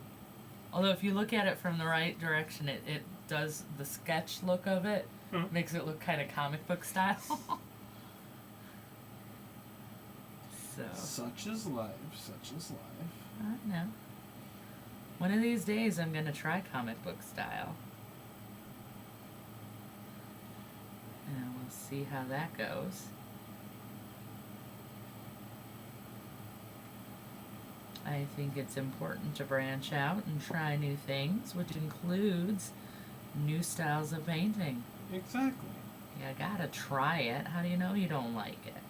Although if you look at it from the right direction, it does, the sketch look of it makes it look kind of comic book style. So. Such is life, such is life. I know. One of these days I'm going to try comic book style. And we'll see how that goes. I think it's important to branch out and try new things, which includes new styles of painting. Exactly. You gotta try it. How do you know you don't like it?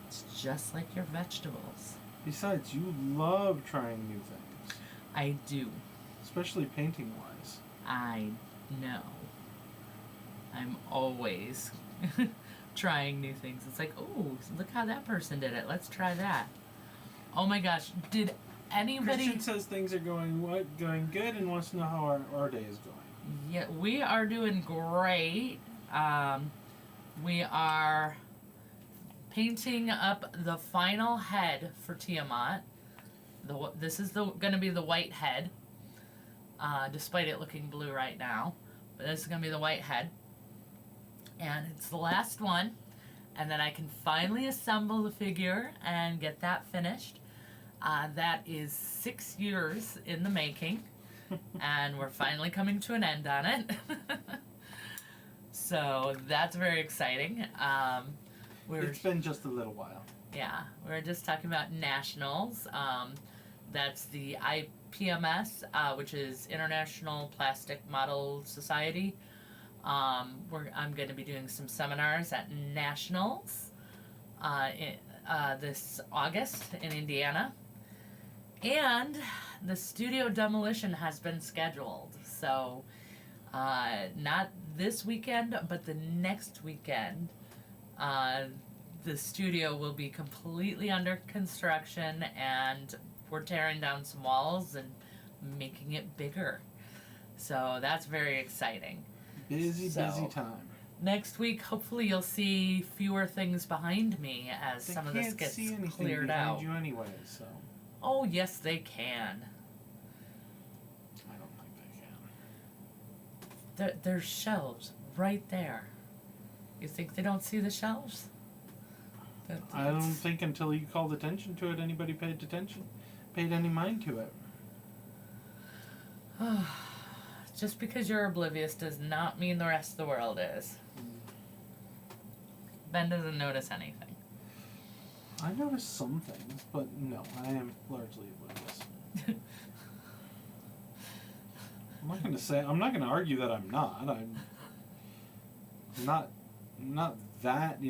It's just like your vegetables. Besides, you love trying new things. I do. Especially painting-wise. I know. I'm always trying new things. It's like, oh, look how that person did it. Let's try that. Oh my gosh, did anybody... Christian says things are going good and wants to know how our day is going. Yeah, we are doing great. We are painting up the final head for Tiamat. This is going to be the white head, despite it looking blue right now. But this is going to be the white head. And it's the last one. And then I can finally assemble the figure and get that finished. That is 6 years in the making. And we're finally coming to an end on it. So that's very exciting. It's been just a little while. Yeah, we were just talking about nationals. That's the IPMS, which is International Plastic Model Society. I'm going to be doing some seminars at nationals this August in Indiana. And the studio demolition has been scheduled. So not this weekend, but the next weekend. The studio will be completely under construction, and we're tearing down some walls and making it bigger. So that's very exciting. Busy time. Next week, hopefully you'll see fewer things behind me as some of this gets cleared out. They can't see anything behind you anyway, so... Oh, yes, they can. I don't think they can. There's shelves right there. You think they don't see the shelves? I don't think until you called attention to it, anybody paid any mind to it. Just because you're oblivious does not mean the rest of the world is. Ben doesn't notice anything. I noticed some things, but no, I am largely oblivious. I'm not gonna argue that I'm not. I'm not that,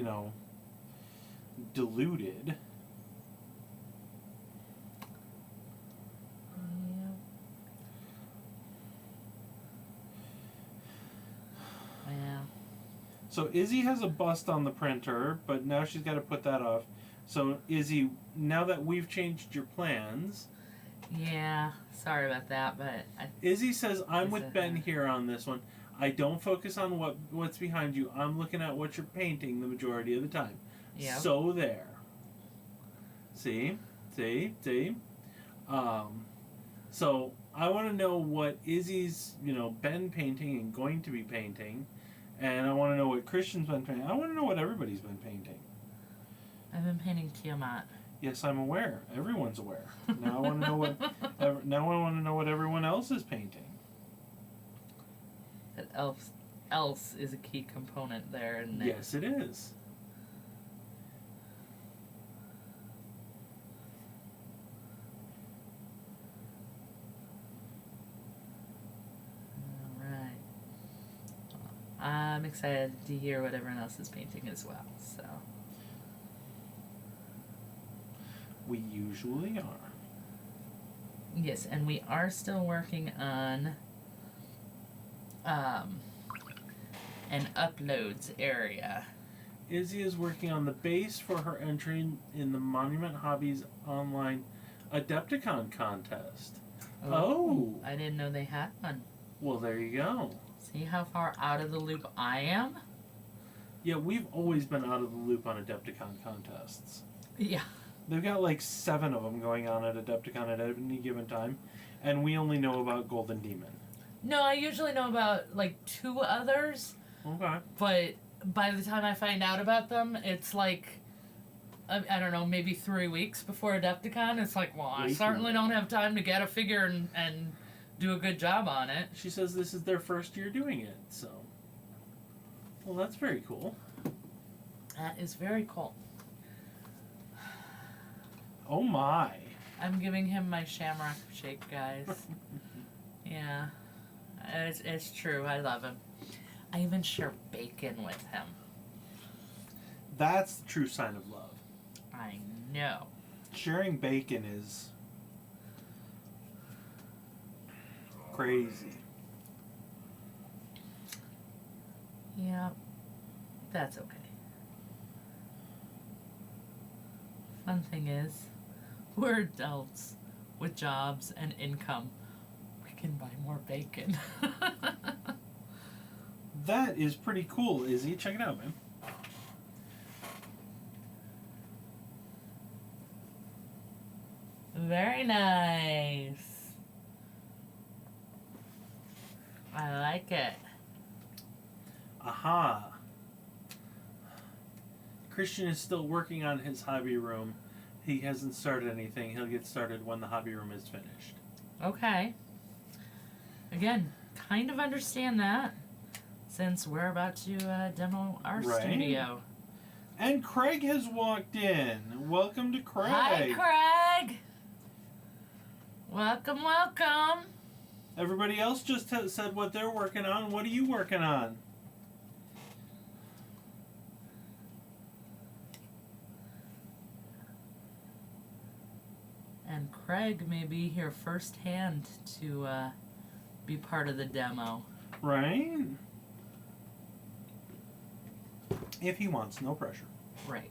deluded. Yeah. So Izzy has a bust on the printer, but now she's got to put that off. So Izzy, now that we've changed your plans, Yeah. Sorry about that, but Izzy says, I'm with Ben here on this one. I don't focus on what's behind you. I'm looking at what you're painting the majority of the time. Yeah. So there. See? So I want to know what Izzy's, been painting and going to be painting. And I want to know what Christian's been painting. I want to know what everybody's been painting. I've been painting Tiamat. Yes, I'm aware. Everyone's aware. Now I want to know what everyone else is painting. That else is a key component there, and Yes, it is. All right. I'm excited to hear what everyone else is painting as well. So We usually are. yes, and we are still working on an uploads area. Izzy is working on the base for her entry in the Monument Hobbies online Adepticon contest. Oh. I didn't know they had one. Well, there you go. See how far out of the loop I am? Yeah, we've always been out of the loop on Adepticon contests. Yeah. They've got like 7 of them going on at Adepticon at any given time, and we only know about Golden Demon. No, I usually know about like 2 others, Okay. but by the time I find out about them, it's like, I don't know, maybe 3 weeks before Adepticon. It's like, well, I certainly don't have time to get a figure and do a good job on it. She says this is their first year doing it, so. Well, that's very cool. That is very cool. Oh my. I'm giving him my shamrock shake, guys. Yeah. It's true. I love him. I even share bacon with him. That's the true sign of love. I know. Sharing bacon is crazy. Yeah. That's okay. Fun thing is, we're adults with jobs and income. We can buy more bacon. That is pretty cool, Izzy. Check it out, man. Very nice. I like it. Aha. Christian is still working on his hobby room. He hasn't started anything. He'll get started when the hobby room is finished. Okay. Again, kind of understand that, since we're about to demo our studio. And Craig has walked in. Welcome to Craig. Hi, Craig. Welcome, welcome. Everybody else just said what they're working on. What are you working on? And Craig may be here firsthand to be part of the demo. Right? If he wants, no pressure. Right.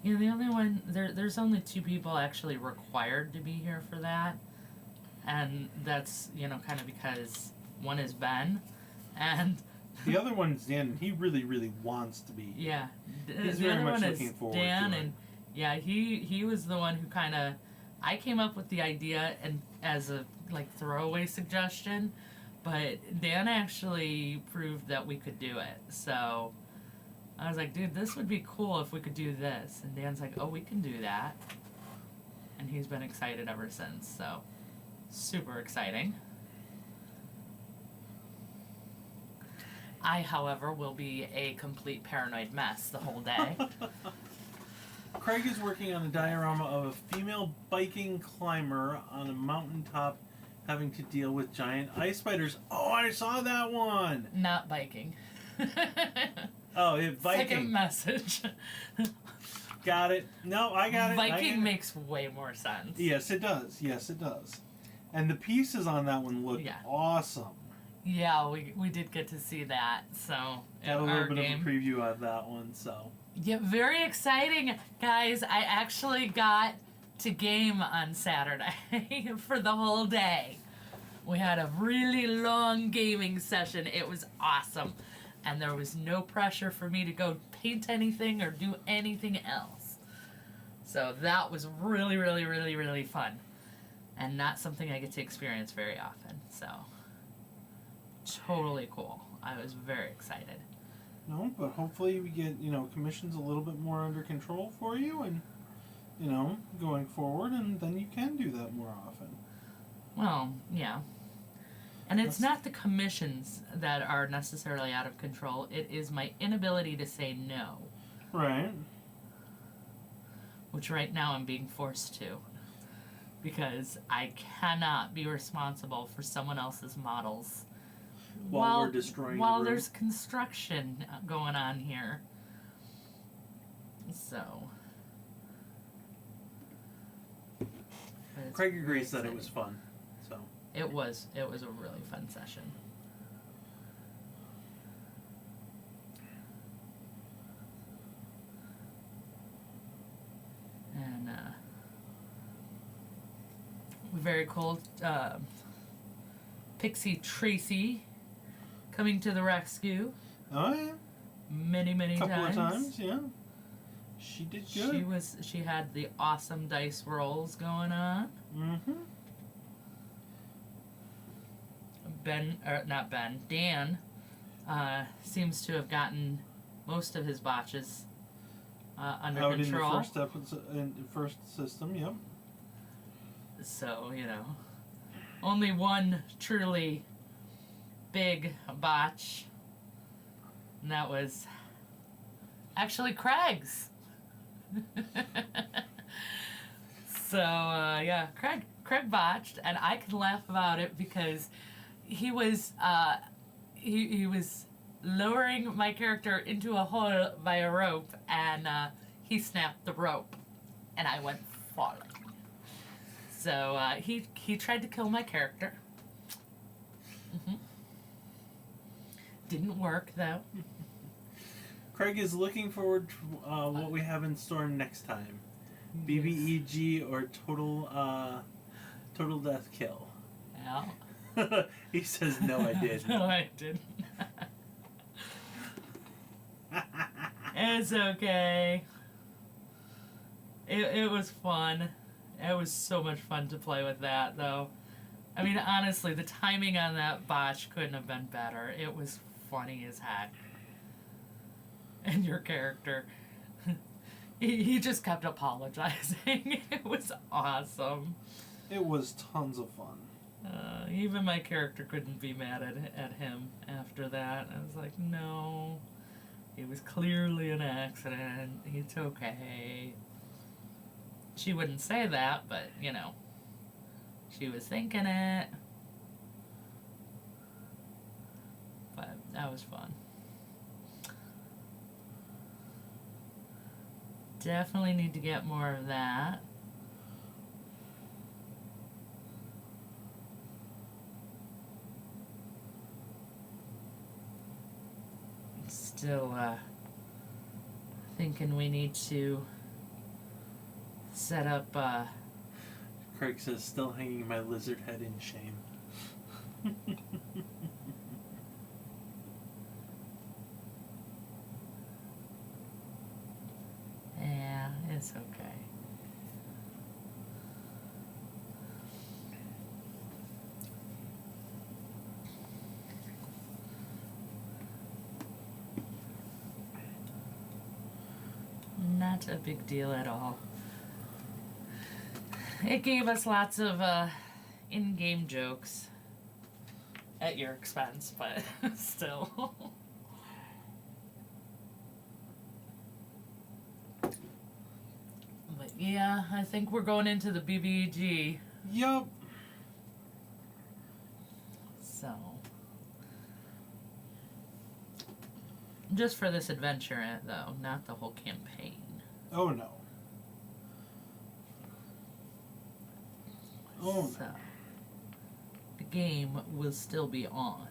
Yeah, the only one, there's only 2 people actually required to be here for that. And that's, kind of because one is Ben, and the other one's Dan. He really, really wants to be here. yeah, He's the very other much one looking is forward Dan, to it. and yeah, he was the one who kind of, I came up with the idea, and as a like throwaway suggestion, but Dan actually proved that we could do it. So I was like, dude, this would be cool if we could do this. And Dan's like, oh, we can do that. And he's been excited ever since. So super exciting. I, however, will be a complete paranoid mess the whole day. Craig is working on a diorama of a female biking climber on a mountaintop having to deal with giant ice spiders. Oh, I saw that one! Not biking. Oh, it biking. Second message. Got it. No, I got it. Viking makes way more sense. Yes, it does. Yes, it does. And the pieces on that one look awesome. Yeah, we did get to see that. So Got a little bit of a preview on that one. So yeah, very exciting, guys. I actually got to game on Saturday for the whole day. We had a really long gaming session. It was awesome, and there was no pressure for me to go paint anything or do anything else. So that was really, really, really, really fun, and not something I get to experience very often. So totally cool. I was very excited. No, but hopefully we get, commissions a little bit more under control for you and, going forward, and then you can do that more often. Well, yeah. And it's not the commissions that are necessarily out of control. It is my inability to say no. Right. Which right now I'm being forced to. Because I cannot be responsible for someone else's models while we're destroying while the room. there's construction going on here. So Craig agrees that it was fun. So it was a really fun session. And very cool. Pixie Tracy coming to the rescue. Oh yeah. Many times. Couple of times, yeah. She did good. She had the awesome dice rolls going on. Mm-hmm. Dan seems to have gotten most of his botches under control. In the first system, yep. So, only one truly big botch, and that was actually Craig's. So, Craig botched, and I can laugh about it because he was he was lowering my character into a hole by a rope, and he snapped the rope, and I went falling. So he tried to kill my character. Mm-hmm. Didn't work though. Craig is looking forward to what we have in store next time. BBEG or total death kill. Yeah. He says no, I did. No, I didn't. It's okay. It was fun. It was so much fun to play with that, though. I mean, honestly, the timing on that botch couldn't have been better. It was funny as heck. And your character, he just kept apologizing. It was awesome. It was tons of fun. Even my character couldn't be mad at him after that. I was like, no. It was clearly an accident. It's okay. She wouldn't say that, but, she was thinking it. But that was fun. Definitely need to get more of that. Still thinking we need to set up Craig says, still hanging my lizard head in shame. Yeah, it's okay. not a big deal at all. It gave us lots of in-game jokes at your expense, but still. But yeah, I think we're going into the BBG. Yup. So, just for this adventure, though, not the whole campaign. Oh no. Oh So, no. the game will still be on.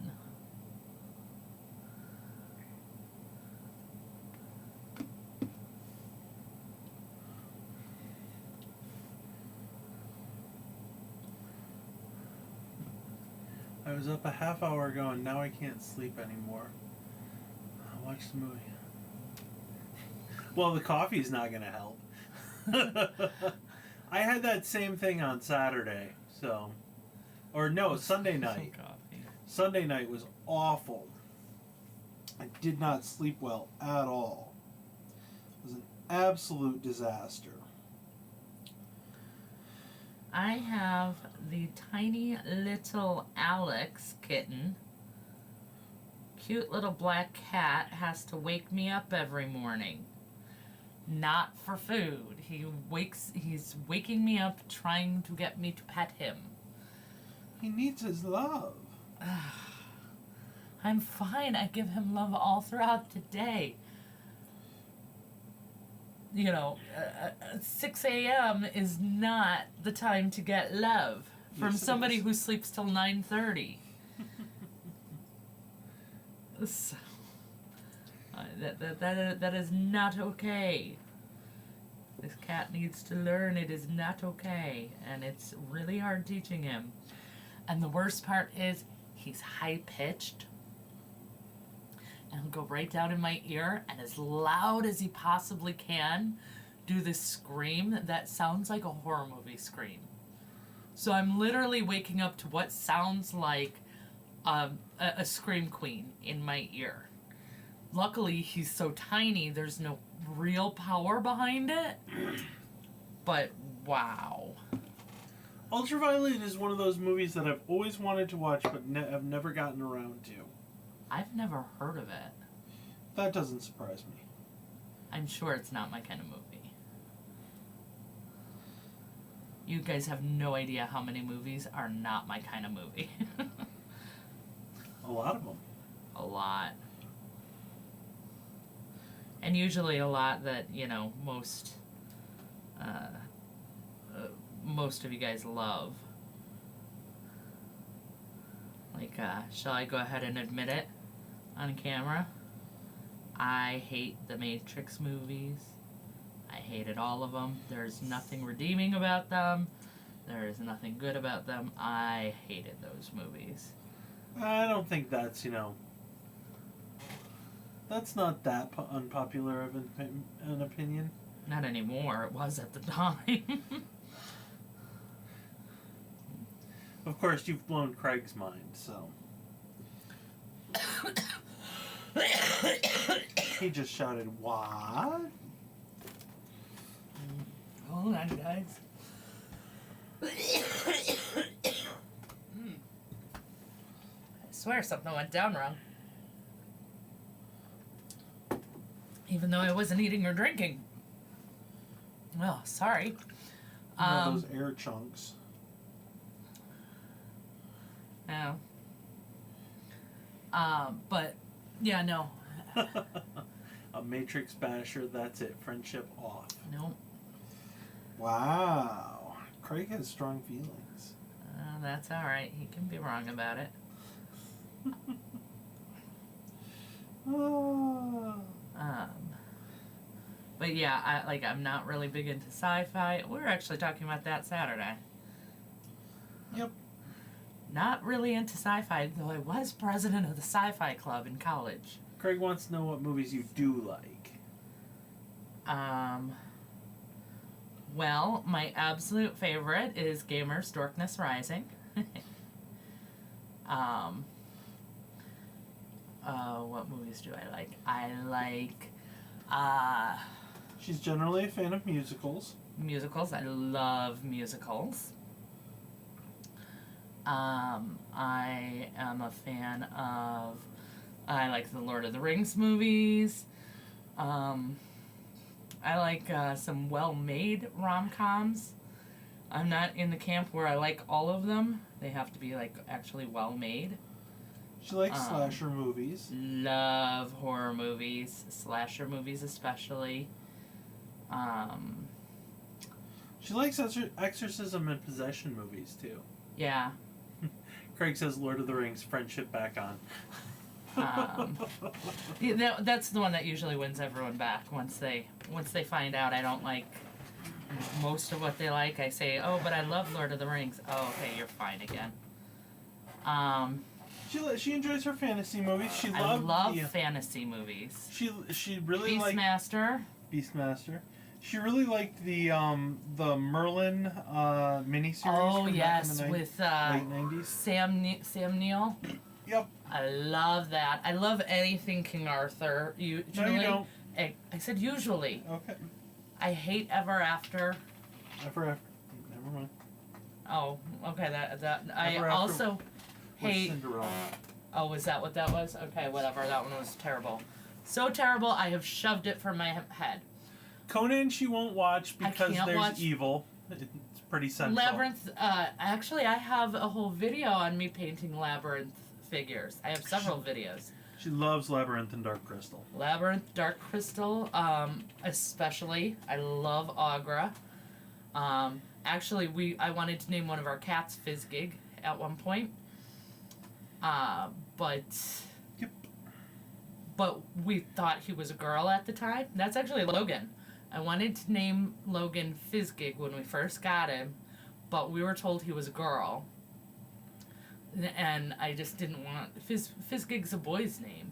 I was up a half hour ago and now I can't sleep anymore. I'll watch the movie. Well, the coffee's not gonna help. I had that same thing on Saturday, so. Or no, Sunday night. Coffee. Sunday night was awful. I did not sleep well at all. It was an absolute disaster. I have the tiny little Alex kitten. Cute little black cat has to wake me up every morning. Not for food. He's waking me up trying to get me to pet him. He needs his love. I'm fine. I give him love all throughout the day. You know, 6 a.m. is not the time to get love from Yes, it somebody is. who sleeps till 9:30. So, that is not okay. This cat needs to learn it is not okay, and it's really hard teaching him. And the worst part is he's high-pitched, and he'll go right down in my ear, and as loud as he possibly can, do this scream that sounds like a horror movie scream. So I'm literally waking up to what sounds like a scream queen in my ear. Luckily, he's so tiny, there's no real power behind it. But wow. Ultraviolet is one of those movies that I've always wanted to watch but have never gotten around to. I've never heard of it. That doesn't surprise me. I'm sure it's not my kind of movie. You guys have no idea how many movies are not my kind of movie. A lot of them. A lot. And usually a lot that, you know, most of you guys love. Like, shall I go ahead and admit it on camera? I hate the Matrix movies. I hated all of them. There's nothing redeeming about them. There's nothing good about them. I hated those movies. I don't think that's, that's not that unpopular of an opinion. Not anymore. It was at the time. Of course, you've blown Craig's mind, so. He just shouted, "What?" Hold on, guys. I swear something went down wrong. Even though I wasn't eating or drinking. Well, sorry. Those air chunks. No. But, yeah, no. A Matrix basher, that's it. Friendship off. No. Wow. Craig has strong feelings. That's alright. He can be wrong about it. Oh. But yeah, I'm not really big into sci-fi. We were actually talking about that Saturday. Yep. Not really into sci-fi, though I was president of the sci-fi club in college. Craig wants to know what movies you do like. Well, my absolute favorite is Gamers Darkness Rising. What movies do I like? I like, She's generally a fan of musicals. Musicals. I love musicals. I am a fan of. I like the Lord of the Rings movies. I like some well-made rom-coms. I'm not in the camp where I like all of them. They have to be like actually well-made. She likes slasher movies. Love horror movies, slasher movies especially. She likes exorcism and possession movies too. Yeah. Craig says Lord of the Rings, friendship back on. Yeah, that's the one that usually wins everyone back. Once they find out I don't like most of what they like, I say, oh, but I love Lord of the Rings. Oh, okay, you're fine again. She enjoys her fantasy movies. I love fantasy movies. She really liked Beastmaster. She really liked the Merlin miniseries. Oh from yes, back in the with late 90s. Sam Neill. Yep. I love that. I love anything King Arthur. Usually, No, you don't. I said usually. Okay. I hate Ever After. Ever After. Never mind. Oh, okay. That I Ever After also was hate. Cinderella. Oh, was that what that was? Okay, whatever. That one was terrible. So terrible. I have shoved it from my head. Conan she won't watch because can't there's watch- evil. It's pretty central. Labyrinth. Actually, I have a whole video on me painting Labyrinth figures. I have several videos. She loves Labyrinth and Dark Crystal. Labyrinth, Dark Crystal, especially. I love Agra. Actually, I wanted to name one of our cats Fizzgig at one point. But Yep. we thought he was a girl at the time. That's actually Logan. I wanted to name Logan Fizzgig when we first got him, but we were told he was a girl. And I just didn't want... Fizzgig's a boy's name.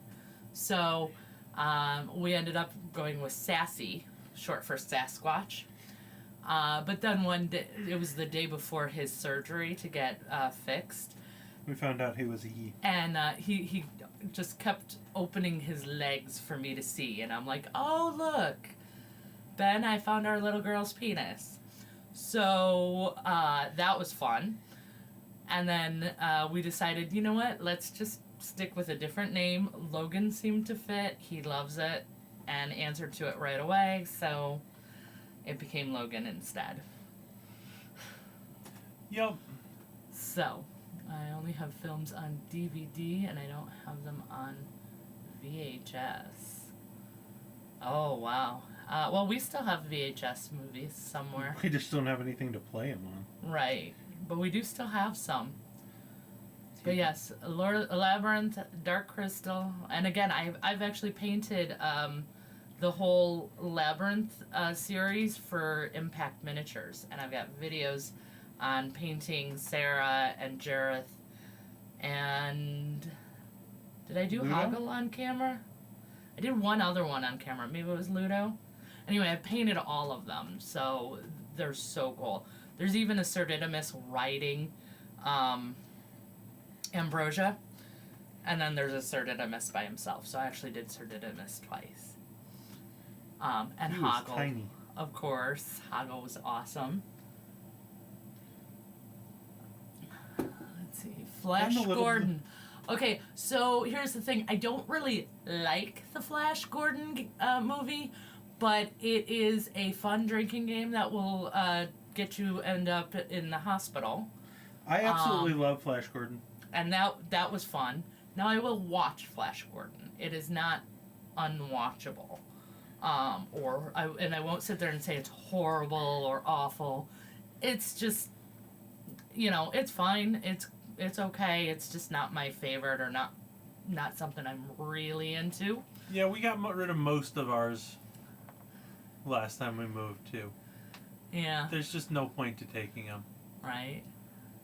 So we ended up going with Sassy, short for Sasquatch. But then one day, it was the day before his surgery to get fixed. We found out he was a he. And he just kept opening his legs for me to see. And I'm like, oh, look. Ben, I found our little girl's penis. So that was fun. And then we decided, you know what? Let's just stick with a different name. Logan seemed to fit. He loves it and answered to it right away. So it became Logan instead. Yep. So I only have films on DVD and I don't have them on VHS. Oh, wow. Well, we still have VHS movies somewhere. We just don't have anything to play him on. Right. But we do still have some. But yes, Labyrinth, Dark Crystal, and again, I've actually painted the whole Labyrinth series for Impact Miniatures, and I've got videos on painting Sarah and Jareth, and did I do Ludo? Hoggle on camera? I did one other one on camera. Maybe it was Ludo. Anyway, I painted all of them, so they're so cool. There's even a Sir Didymus riding Ambrosia, and then there's a Sir Didymus by himself. So I actually did Sir Didymus twice. And He was Hoggle, tiny. of course. Hoggle was awesome. Let's see, Flash And the little- Gordon. Okay, so here's the thing. I don't really like the Flash Gordon movie, but it is a fun drinking game that will get you end up in the hospital. I absolutely love Flash Gordon. And that was fun. Now I will watch Flash Gordon. It is not unwatchable. I won't sit there and say it's horrible or awful. It's just, it's fine. It's okay. It's just not my favorite or not something I'm really into. Yeah, we got rid of most of ours last time we moved too. Yeah. There's just no point to taking them. Right.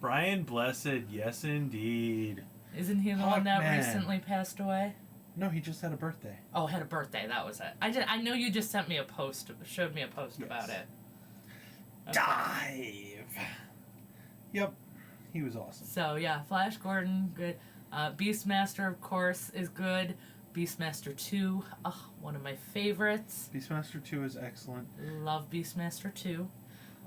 Brian Blessed, yes indeed. Isn't he the Hawk one that Man. recently passed away? No, he just had a birthday. Oh, had a birthday. That was it. I know you just sent me a post, showed me a post about it. Okay. Dive. Yep, he was awesome. So yeah, Flash Gordon, good. Beastmaster, of course, is good, Beastmaster 2, one of my favorites. Beastmaster 2 is excellent. Love Beastmaster 2.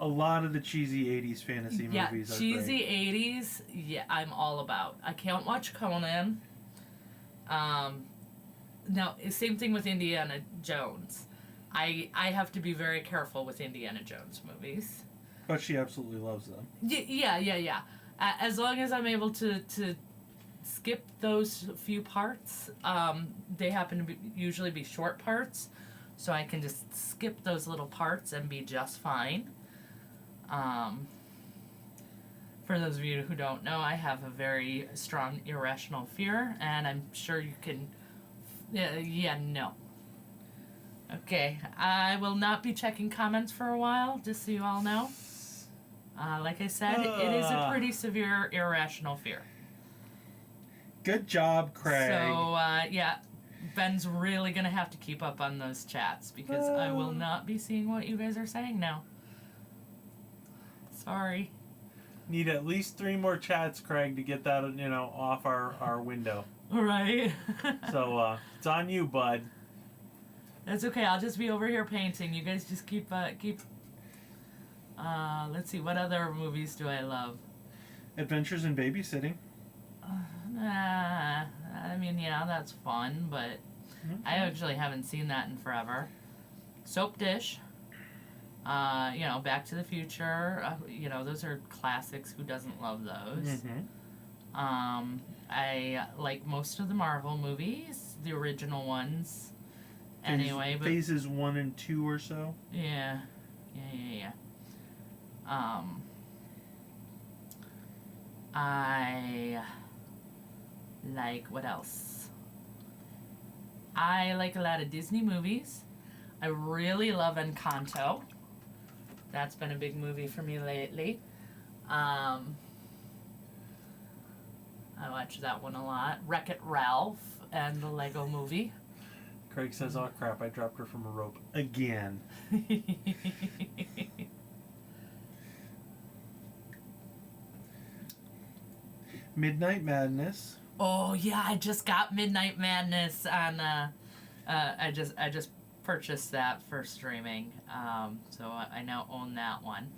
A lot of the cheesy 80s fantasy movies are cheesy great. 80s, yeah, I'm all about. I can't watch Conan. Now, same thing with Indiana Jones. I have to be very careful with Indiana Jones movies. But she absolutely loves them. Yeah. As long as I'm able to skip those few parts, they happen to usually be short parts, so I can just skip those little parts and be just fine. For those of you who don't know, I have a very strong irrational fear, and I'm sure you can... no. Okay, I will not be checking comments for a while, just so you all know. Like I said, it is a pretty severe irrational fear. Good job, Craig. So, Ben's really going to have to keep up on those chats, because I will not be seeing what you guys are saying now. Sorry. Need at least 3 more chats, Craig, to get that, off our window. Right. So, it's on you, bud. That's okay. I'll just be over here painting. You guys just keep. Let's see. What other movies do I love? Adventures in Babysitting. I mean, that's fun, but I actually haven't seen that in forever. Soap Dish. Back to the Future. Those are classics. Who doesn't love those? Mm-hmm. I like most of the Marvel movies, the original ones. Anyway, but phases 1 and 2 or so. Yeah. I like, what else? I like a lot of Disney movies. I really love Encanto. That's been a big movie for me lately. I watch that one a lot. Wreck-It Ralph and the Lego Movie. Craig says, "Oh crap, I dropped her from a rope again." Midnight Madness. Oh yeah, I just got Midnight Madness on. I just purchased that for streaming. So I now own that one.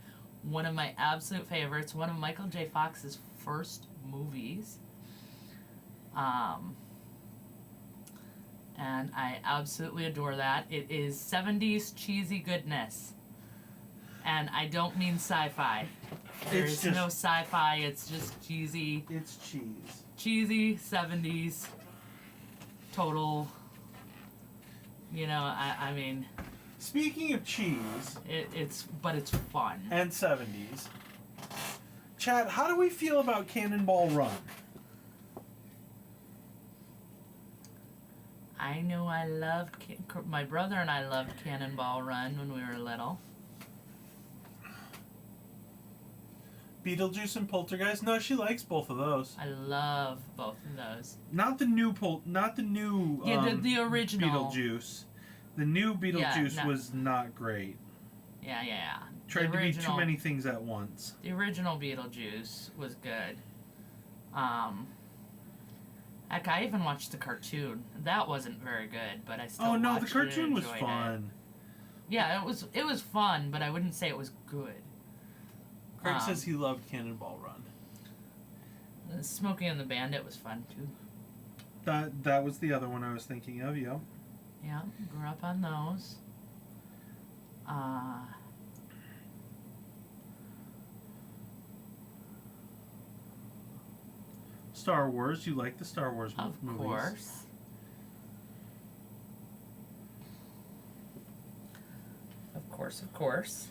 One of my absolute favorites. One of Michael J. Fox's first movies. And I absolutely adore that. It is 70s cheesy goodness. And I don't mean sci-fi. There's no sci-fi, it's just cheesy. It's cheese. Cheesy 70s. Total. I mean... Speaking of cheese... It's fun. And 70s. Chad, how do we feel about Cannonball Run? I know I loved... My brother and I loved Cannonball Run when we were little. Beetlejuice and Poltergeist? No, she likes both of those. I love both of those. Not the new Yeah, the original. Beetlejuice. The new Beetlejuice was not great. Yeah. Tried to be too many things at once. The original Beetlejuice was good. Heck, I even watched the cartoon. That wasn't very good, but I still watched it. Oh no, the cartoon was enjoyed fun. It. Yeah, it was fun, but I wouldn't say it was good. Craig says he loved Cannonball Run. Smokey and the Bandit was fun too. That was the other one I was thinking of. Yeah. Yeah, grew up on those. Star Wars. You like the Star Wars movies? Of course. Of course.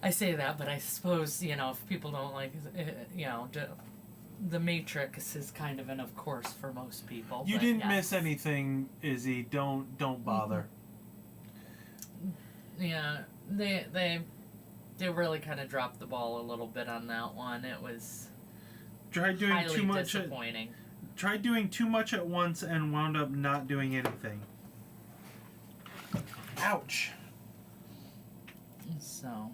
I say that, but I suppose, if people don't like, The Matrix is kind of an of course for most people. You didn't miss anything, Izzy. Don't bother. Yeah, they really kind of dropped the ball a little bit on that one. It was highly disappointing. Tried doing too much at once and wound up not doing anything. Ouch. So.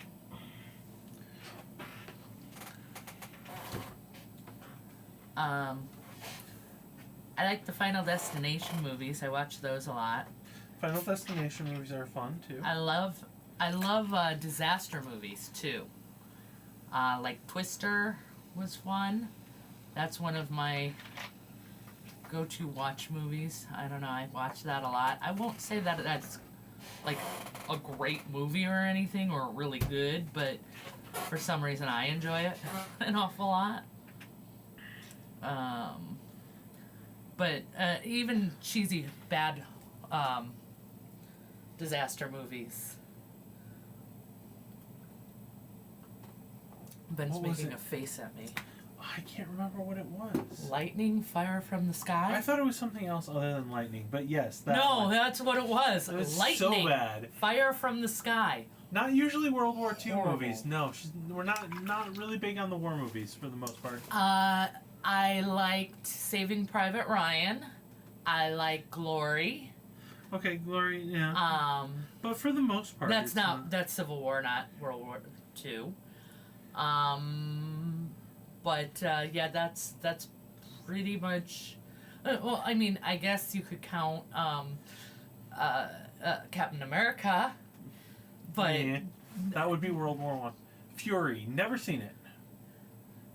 I like the Final Destination movies. I watch those a lot. Final Destination movies are fun too. I love disaster movies too. Like Twister was one. That's one of my go-to watch movies. I don't know. I watch that a lot. I won't say that that's like a great movie or anything or really good, but for some reason I enjoy it an awful lot. But even cheesy bad disaster movies. Ben's What was making it? a face at me. I can't remember what it was. Lightning, fire from the sky. I thought it was something else other than lightning, but yes, that No, one. that's what it was. It was Lightning, so bad. fire from the sky. Not usually World War II Horrible. movies. No, we're not really big on the war movies for the most part. I liked Saving Private Ryan. I like Glory. Okay, Glory, yeah. But for the most part, That's it's that's Civil War, not World War II. But yeah, that's pretty much. Well, I mean, I guess you could count Captain America, but Yeah, that would be World War One. Fury, never seen it.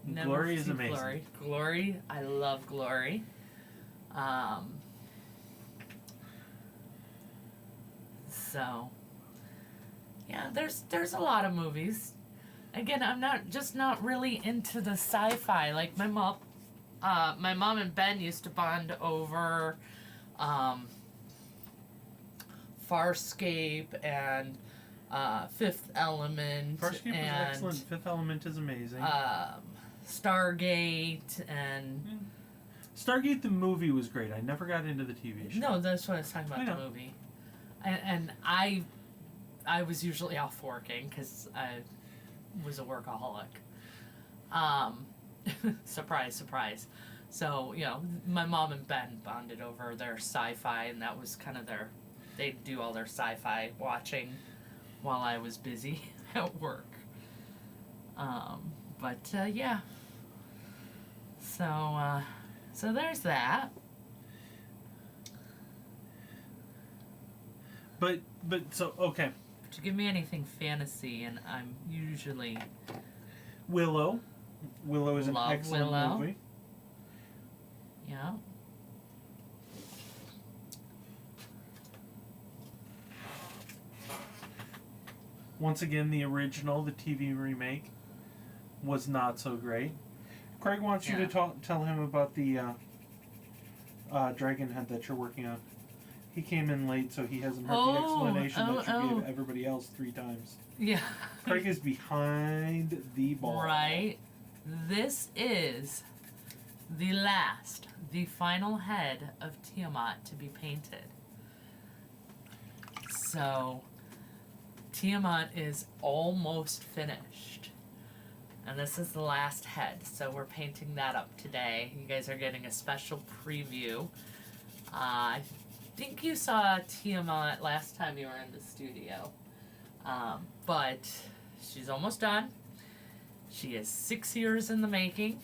never Glory is seen amazing. Glory, I love Glory. So yeah, there's a lot of movies. Again, I'm not really into the sci-fi. Like my mom and Ben used to bond over Farscape and Fifth Element Farscape was and excellent. Fifth Element is amazing. Stargate and Stargate the movie was great. I never got into the TV show. no, that's what I was talking I about, the know. movie. And I was usually off working because I was a workaholic. Surprise, surprise. So, you know, my mom and Ben bonded over their sci-fi, and that was kind of they'd do all their sci-fi watching while I was busy at work. Yeah. So there's that. But so okay, To give me anything fantasy, and I'm usually Willow. Willow is an Love excellent Willow. movie. yeah. Once again, the original, the TV remake, was not so great. Craig wants you Yeah. to tell him about the Dragon Head that you're working on. He came in late, so he hasn't heard the explanation that you gave everybody else 3 times. Yeah. Craig is behind the ball. Right. This is the final head of Tiamat to be painted. So, Tiamat is almost finished. And this is the last head, so we're painting that up today. You guys are getting a special preview. I think you saw Tiamat last time you were in the studio. But she's almost done. She is 6 years in the making.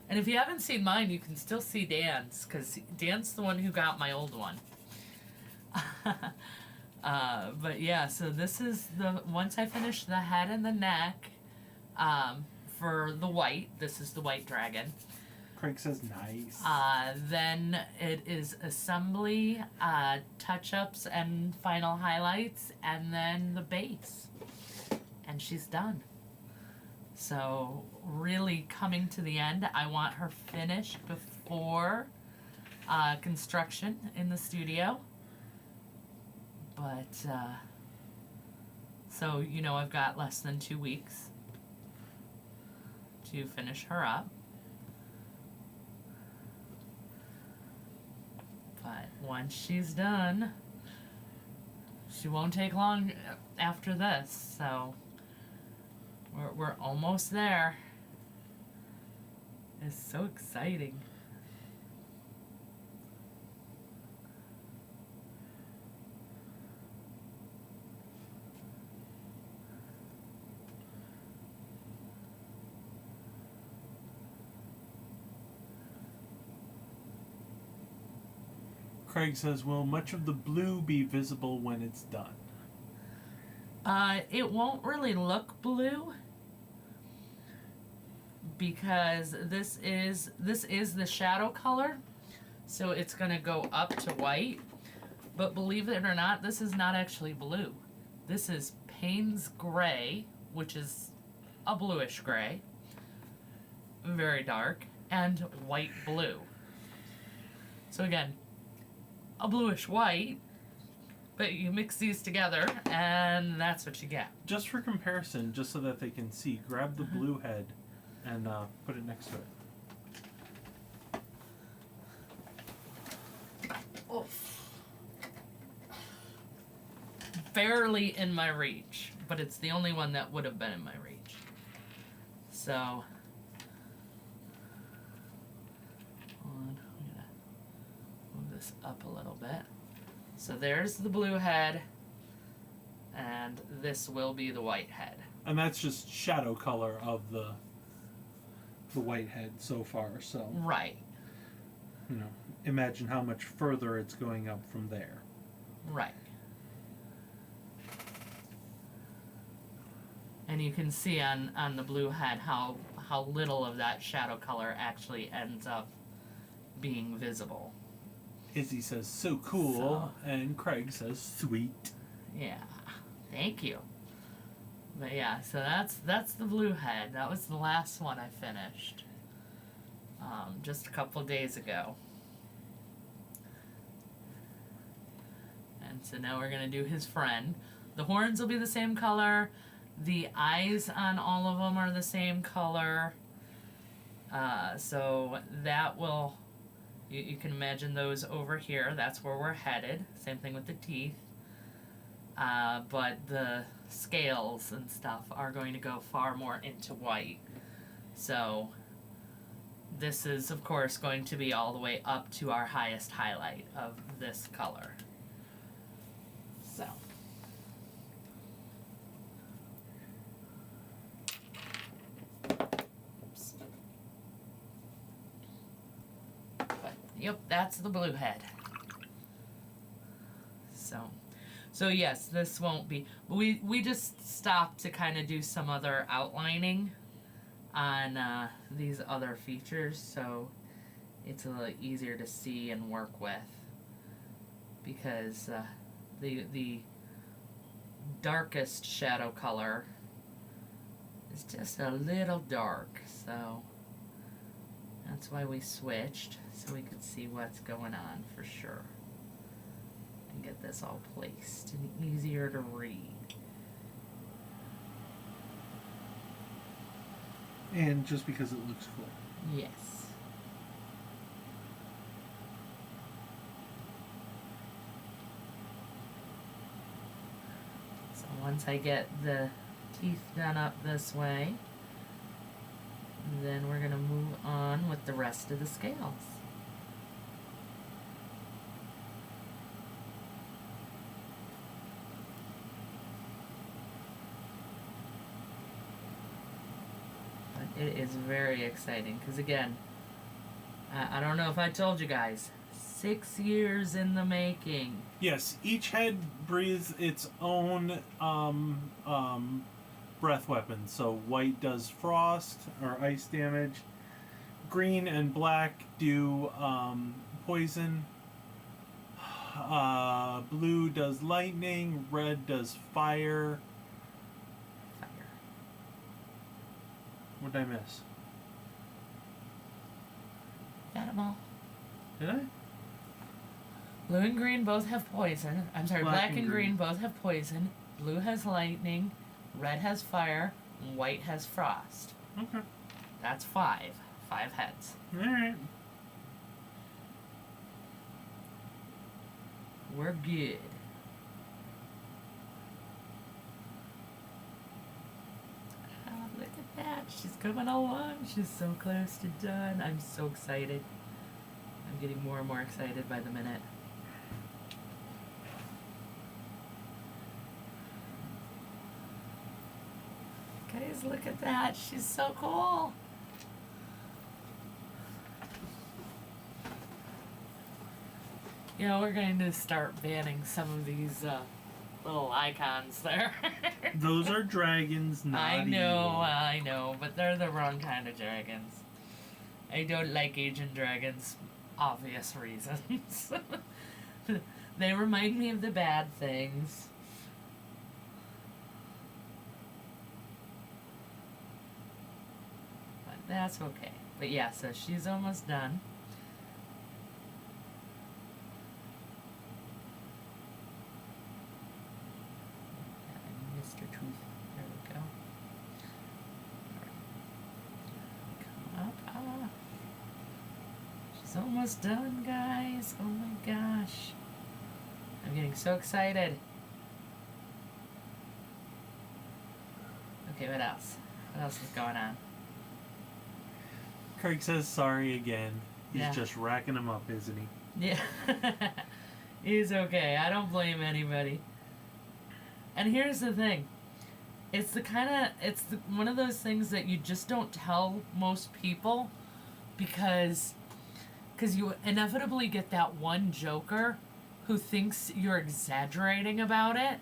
And if you haven't seen mine, you can still see Dan's, because Dan's the one who got my old one. But yeah, so this is once I finish the head and the neck, for the white, this is the white dragon. Craig says nice. Then it is assembly, touch-ups and final highlights, and then the base. And she's done. So really coming to the end. I want her finished before construction in the studio. But, so, you know, I've got less than 2 weeks to finish her up. But once she's done, she won't take long after this, so we're almost there. It's so exciting. Craig says, will much of the blue be visible when it's done? It won't really look blue because this is the shadow color, so it's gonna go up to white. But believe it or not, this is not actually blue. This is Payne's gray, which is a bluish gray, very dark, and white blue. So again, a bluish white, but you mix these together and that's what you get. Just for comparison, just so that they can see, grab the blue head and put it next to it. Oh. Barely in my reach, but it's the only one that would have been in my reach. So, hold on, I'm gonna move this up a little bit. So there's the blue head, and this will be the white head. And that's just shadow color of the white head so far, so Right, imagine how much further it's going up from there. right. And you can see on the blue head how little of that shadow color actually ends up being visible. Izzy says, so cool, and Craig says, sweet. Yeah, thank you. But yeah, so that's the blue head. That was the last one I finished just a couple days ago. And so now we're gonna do his friend. The horns will be the same color. The eyes on all of them are the same color. So that will, you can imagine those over here. That's where we're headed. Same thing with the teeth. But the scales and stuff are going to go far more into white. So this is, of course, going to be all the way up to our highest highlight of this color. So. Oops. But, yep, that's the blue head. So yes, this won't be. We just stopped to kind of do some other outlining on these other features, so it's a little easier to see and work with. Because the darkest shadow color is just a little dark, so that's why we switched, so we could see what's going on for sure. And get this all placed and easier to read. And just because it looks cool. Yes. So once I get the teeth done up this way, then we're going to move on with the rest of the scales. It is very exciting because, again, I don't know if I told you guys, 6 years in the making. Yes, each head breathes its own breath weapon. So white does frost or ice damage. Green and black do poison. Blue does lightning. Red does fire. What did I miss? Got 'em all. Did I? Blue and green both have poison. I'm sorry, black and green both have poison. Blue has lightning. Red has fire. And white has frost. Okay. That's 5. 5 heads. Alright. We're good. Look at that. She's coming along. She's so close to done. I'm so excited. I'm getting more and more excited by the minute. Guys, look at that. She's so cool. Yeah, we're going to start banning some of these little icons there. Those are dragons, not I know, but they're the wrong kind of dragons. I don't like Asian dragons, obvious reasons. They remind me of the bad things. But that's okay. But yeah, so she's almost done. Mr. Tooth. There we go. Come up. Ah. She's almost done, guys. Oh my gosh. I'm getting so excited. Okay, what else? What else is going on? Craig says sorry again. He's Yeah. just racking them up, isn't he? Yeah. He's okay. I don't blame anybody. And here's the thing. It's one of those things that you just don't tell most people because you inevitably get that one joker who thinks you're exaggerating about it,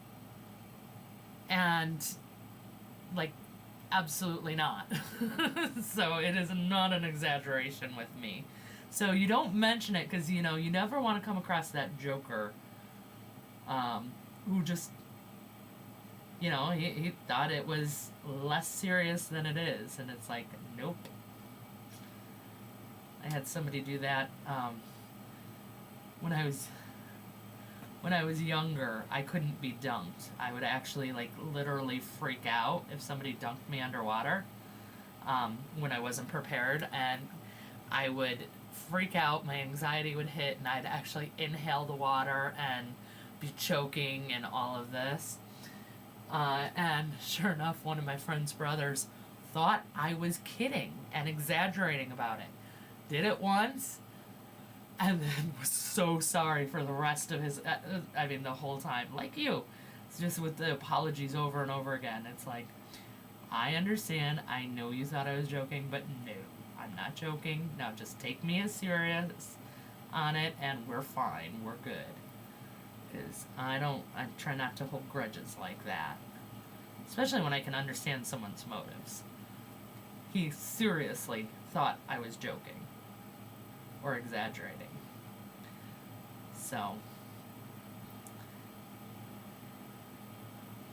and like absolutely not. So it is not an exaggeration with me. So you don't mention it because you never want to come across that joker who just he thought it was less serious than it is, and it's like, nope. I had somebody do that when I was younger. I couldn't be dunked. I would actually literally freak out if somebody dunked me underwater when I wasn't prepared, and I would freak out. My anxiety would hit, and I'd actually inhale the water and be choking and all of this. And sure enough, one of my friend's brothers thought I was kidding and exaggerating about it. Did it once, and then was so sorry for the rest of his, the whole time. Like you. It's just with the apologies over and over again. It's like, I understand, I know you thought I was joking, but no, I'm not joking. Now just take me as serious on it, and we're fine, we're good. Because I try not to hold grudges like that. Especially when I can understand someone's motives. He seriously thought I was joking. Or exaggerating. So,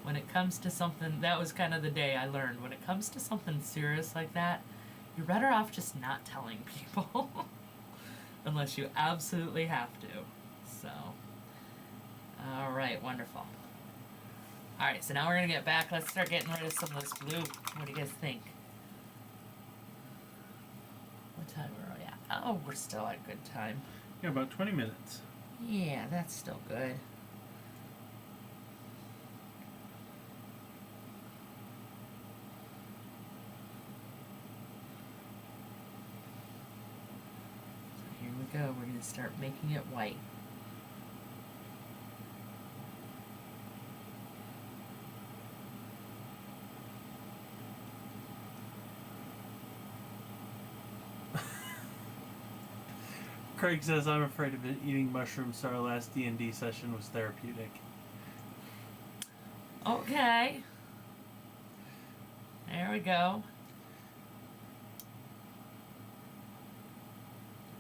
when it comes to something, that was kind of the day I learned, when it comes to something serious like that, you're better off just not telling people. Unless you absolutely have to. So, alright, wonderful. Alright, so now we're going to get back. Let's start getting rid of some of this blue. What do you guys think? What time are we at? Oh, we're still at good time. Yeah, about 20 minutes. Yeah, that's still good. So here we go. We're going to start making it white. Craig says, I'm afraid of it. Eating mushrooms, so our last D&D session was therapeutic. Okay. There we go.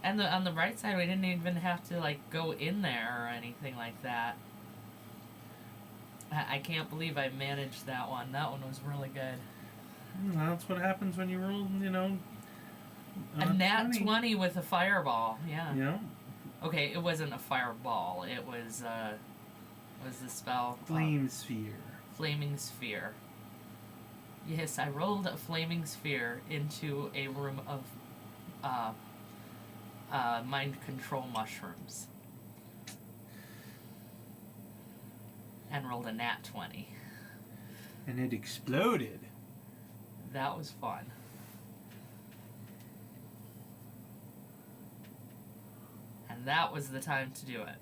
And on the right side, we didn't even have to go in there or anything like that. I can't believe I managed that one. That one was really good. That's what happens when you roll, A nat 20 with a fireball, yeah. Yeah. Okay, it wasn't a fireball. It was the spell? Flame sphere. Flaming sphere. Yes, I rolled a flaming sphere into a room of mind control mushrooms. And rolled a nat 20. And it exploded. That was fun. And that was the time to do it.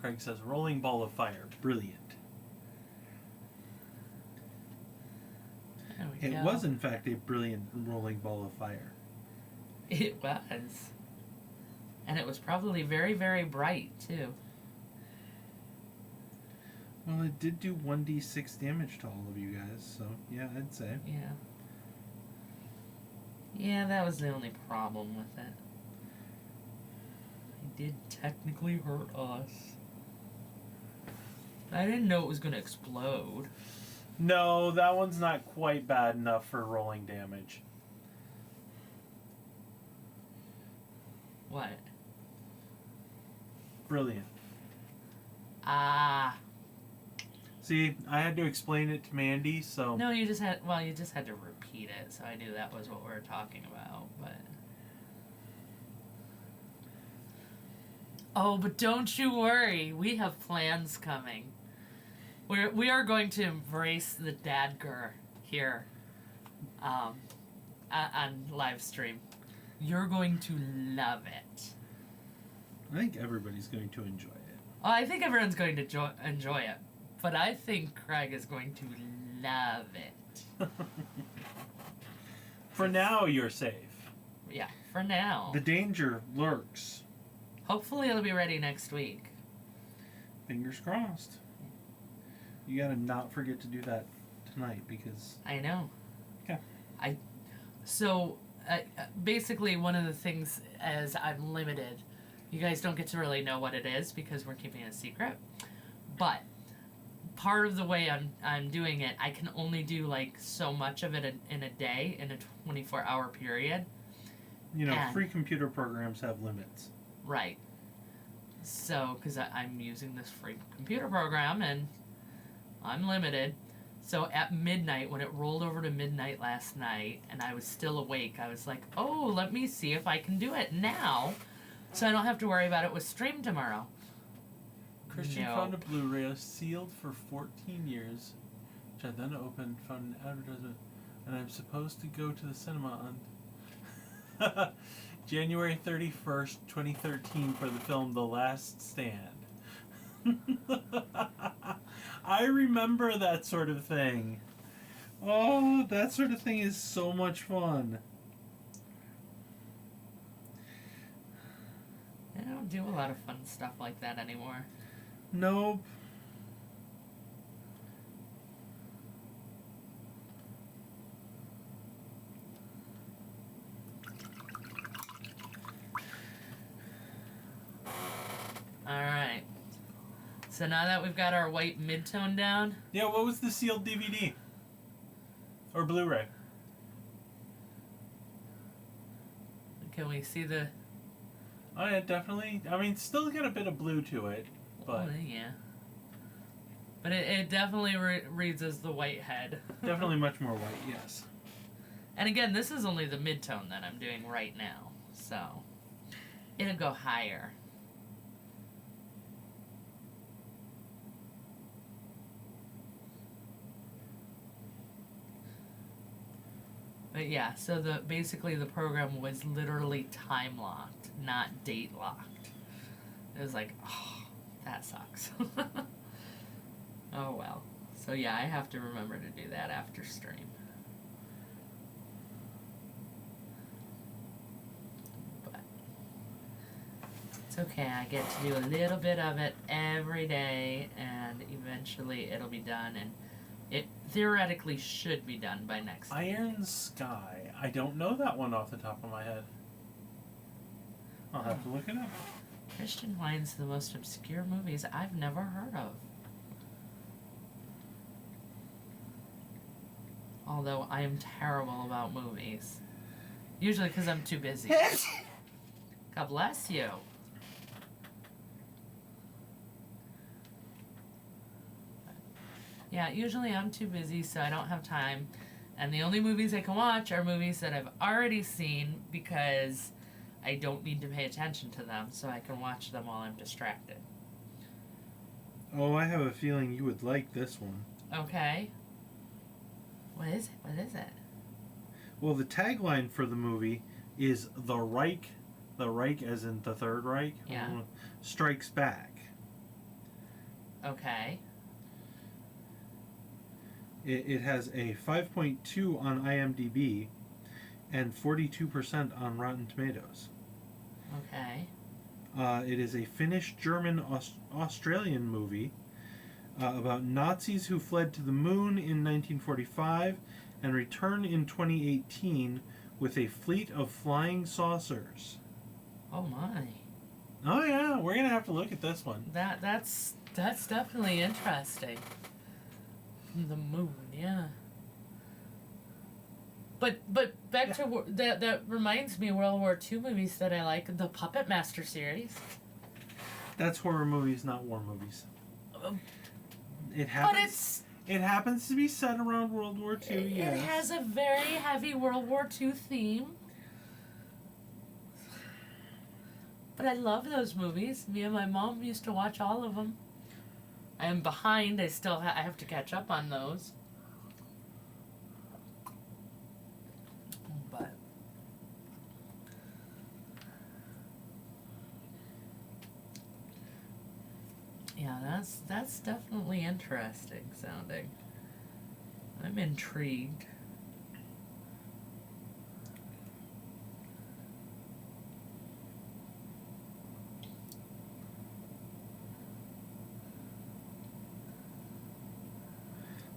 Craig says, rolling ball of fire. Brilliant. There we It go. was, in fact, a brilliant rolling ball of fire. It was. And it was probably very, very bright, too. Well, it did do 1d6 damage to all of you guys, so yeah, I'd say. Yeah. Yeah, that was the only problem with it. It did technically hurt us. I didn't know it was going to explode. No, that one's not quite bad enough for rolling damage. What? Brilliant. Ah. See, I had to explain it to Mandy, so... No, you just had to repeat it, so I knew that was what we were talking about, but... Oh, but don't you worry, we have plans coming. We are going to embrace the dadger here, on live stream. You're going to love it. I think everybody's going to enjoy it. Oh, I think everyone's going to enjoy it, but I think Craig is going to love it. For now, you're safe. Yeah, for now. The danger lurks. Hopefully it'll be ready next week. Fingers crossed. You gotta not forget to do that tonight, because... I know. Okay. So, basically one of the things as I'm limited, you guys don't get to really know what it is because we're keeping it a secret, but part of the way I'm doing it, I can only do like so much of it in a day, in a 24-hour period. You know, free computer programs have limits. Right. So, because I'm using this free computer program and I'm limited. So at midnight, when it rolled over to midnight last night and I was still awake, I was like, oh, let me see if I can do it now so I don't have to worry about it with stream tomorrow. Christian found a Blu-ray sealed for 14 years, which I then opened, found an advertisement, and I'm supposed to go to the cinema on January 31st, 2013 for the film The Last Stand. I remember that sort of thing. Oh, that sort of thing is so much fun. I don't do a lot of fun stuff like that anymore. Nope. Alright. So now that we've got our white mid-tone down... Yeah, what was the sealed DVD? Or Blu-ray? Can we see the... Oh yeah, definitely. I mean, still got a bit of blue to it, but... Oh, yeah. But it definitely reads as the white head. Definitely much more white, yes. And again, this is only the mid-tone that I'm doing right now. So, it'll go higher. But yeah, so basically the program was literally time locked, not date locked. It was like, oh, that sucks. Oh well. So yeah, I have to remember to do that after stream. But it's okay, I get to do a little bit of it every day, and eventually it'll be done, and it theoretically should be done by next week. Iron Sky. I don't know that one off the top of my head. I'll have to look it up. Christian finds the most obscure movies I've never heard of. Although I am terrible about movies. Usually because I'm too busy. God bless you. Yeah, usually I'm too busy, so I don't have time. And the only movies I can watch are movies that I've already seen because I don't need to pay attention to them, so I can watch them while I'm distracted. Oh, I have a feeling you would like this one. Okay. What is it? What is it? Well, the tagline for the movie is The Reich as in the Third Reich, Yeah. Strikes Back. Okay. It has a 5.2 on IMDb and 42% on Rotten Tomatoes. Okay. It is a Finnish-German-Australian movie about Nazis who fled to the moon in 1945 and returned in 2018 with a fleet of flying saucers. Oh my. Oh yeah, we're gonna have to look at this one. That's definitely interesting. The moon, yeah. But back to that reminds me of World War II movies that I like. The Puppet Master series. That's horror movies, not war movies. It But happens. It happens to be set around World War II. It has a very heavy World War II theme. But I love those movies. Me and my mom used to watch all of them. I am behind. I still I have to catch up on those. But yeah, that's definitely interesting sounding. I'm intrigued.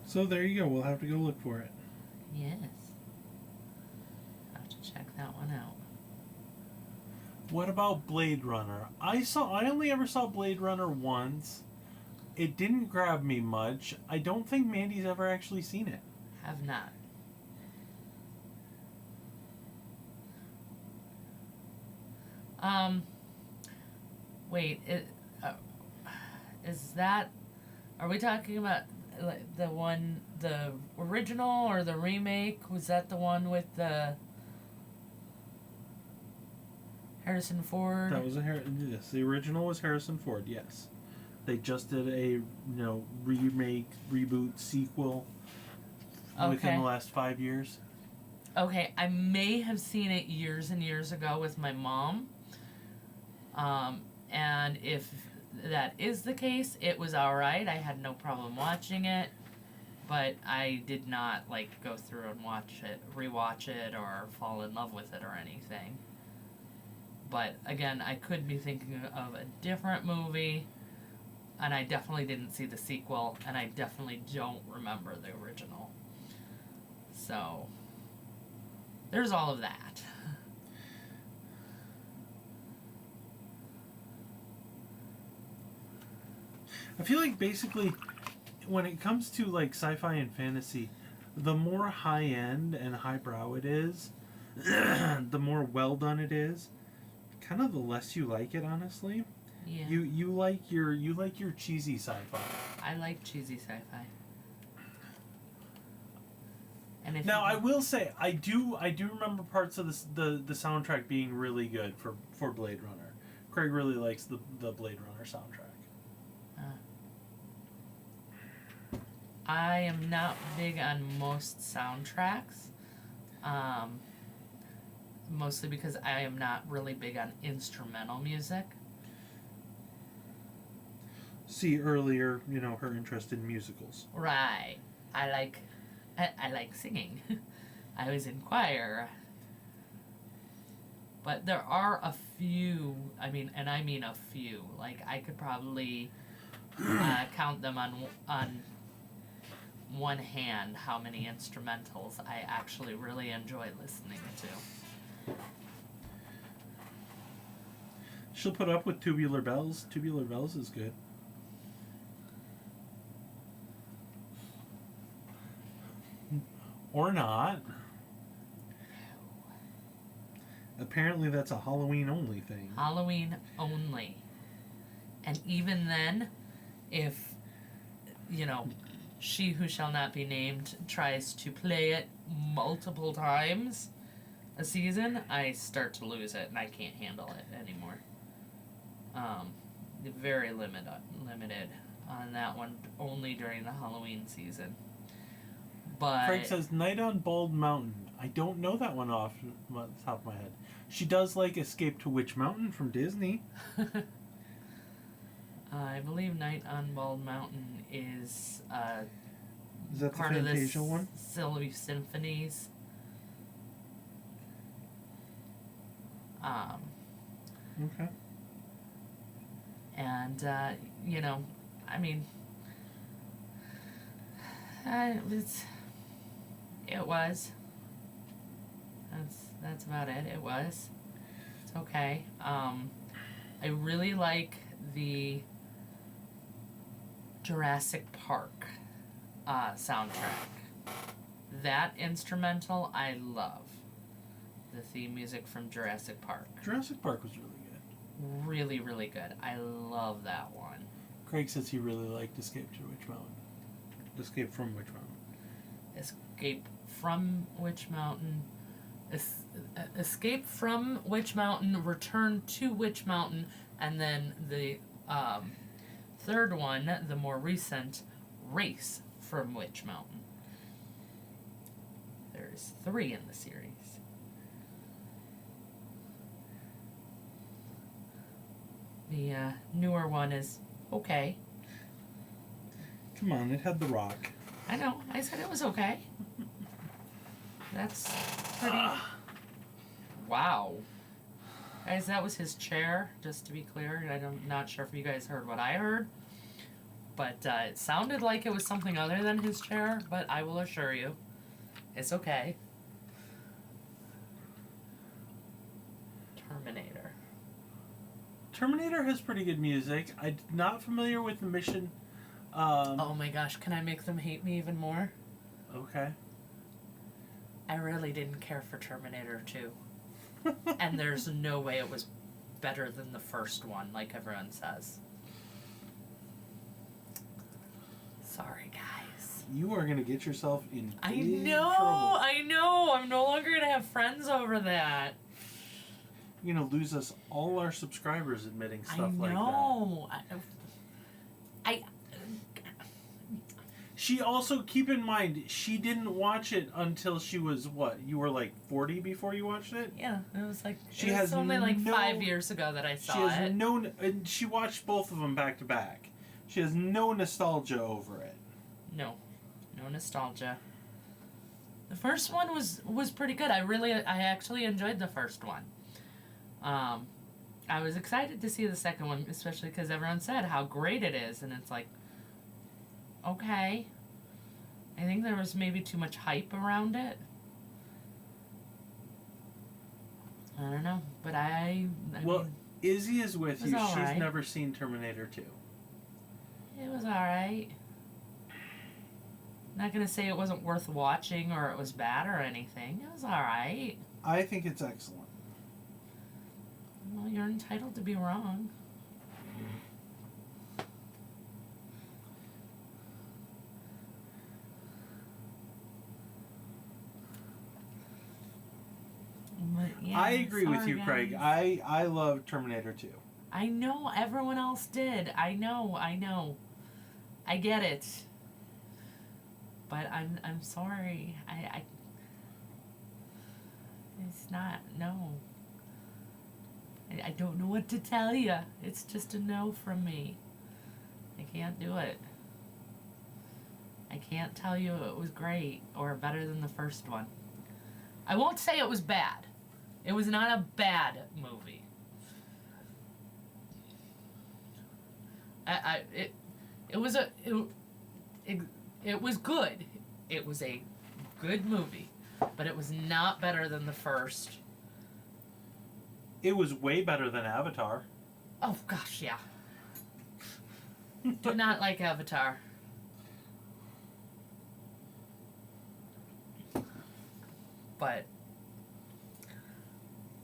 So there you go. We'll have to go look for it. Yes. Have to check that one out. What about Blade Runner? I only ever saw Blade Runner once. It didn't grab me much. I don't think Mandy's ever actually seen it. Have not. Wait, is that, are we talking about like the original or the remake? Was that the one with the Harrison Ford? That was yes. The original was Harrison Ford. Yes, they just did a remake, reboot, sequel within the last 5 years. Okay, I may have seen it years and years ago with my mom. And if that is the case, it was alright. I had no problem watching it. But I did not, go through and rewatch it, or fall in love with it or anything. But, again, I could be thinking of a different movie. And I definitely didn't see the sequel. And I definitely don't remember the original. So, there's all of that. I feel like basically, when it comes to sci-fi and fantasy, the more high-end and highbrow it is, the more well done it is. Kind of the less you like it, honestly. Yeah. You like your cheesy sci-fi. I like cheesy sci-fi. And Now I will say I do remember parts of the soundtrack being really good for Blade Runner. Craig really likes the Blade Runner soundtrack. I am not big on most soundtracks, mostly because I am not really big on instrumental music. See earlier, her interest in musicals. Right. I like singing. I was in choir. But there are a few, I mean a few. I could probably count them on one hand how many instrumentals I actually really enjoy listening to. She'll put up with Tubular Bells. Tubular Bells is good. Or not. Apparently that's a Halloween only thing. Halloween only. And even then, if, she who shall not be named tries to play it multiple times a season, I start to lose it and I can't handle it anymore. Very limited on that one, only during the Halloween season. But Craig says Night on Bald Mountain. I don't know that one off the top of my head. She does like Escape to Witch Mountain from Disney. I believe Night on Bald Mountain is that part the of the Fantasia one? Silly Symphonies. Okay. And, you know, I mean, it was. That's about it. It was. It's okay. I really like the Jurassic Park soundtrack. That instrumental I love. The theme music from Jurassic Park. Jurassic Park was really good. Really, really good. I love that one. Craig says he really liked Escape to Witch Mountain. Escape from Witch Mountain. Escape from Witch Mountain. Escape from Witch Mountain, Return to Witch Mountain, and then the third one, the more recent, Race from Witch Mountain. There's 3 in the series. The newer one is okay. Come on, it had The Rock. I know. I said it was okay. That's pretty... Wow. Guys, that was his chair, just to be clear. I'm not sure if you guys heard what I heard. But it sounded like it was something other than his chair, but I will assure you, it's okay. Terminator. Terminator has pretty good music. I'm not familiar with the mission. Oh my gosh, can I make them hate me even more? Okay. I really didn't care for Terminator 2. And there's no way it was better than the first one, like everyone says. Sorry, guys. You are going to get yourself in I big know, trouble. I know. I'm no longer going to have friends over that. You're going to lose us all our subscribers admitting stuff like that. I know. She also, keep in mind, she didn't watch it until she was, what, you were like 40 before you watched it? Yeah, it was like, She it was has only like no- 5 years ago that I She saw has it. and she watched both of them back to back. She has no nostalgia over it. No nostalgia. The first one was pretty good. I actually enjoyed the first one. I was excited to see the second one, especially because everyone said how great it is, and it's like, okay. I think there was maybe too much hype around it. I don't know, but I Well, mean, Izzy is with it was you. all She's right. never seen Terminator 2. it was alright. Not gonna say it wasn't worth watching or it was bad or anything. It was alright. I think it's excellent. Well, you're entitled to be wrong. But yeah, I agree with sorry, you, Craig. guys. I love Terminator 2. I know everyone else did. I know. I get it. But I'm sorry. I it's not no. I don't know what to tell you. It's just a no from me. I can't do it. I can't tell you it was great or better than the first one. I won't say it was bad. It was not a bad movie. It was good. It was a good movie, but it was not better than the first. It was way better than Avatar. Oh gosh, yeah. Do not like Avatar. But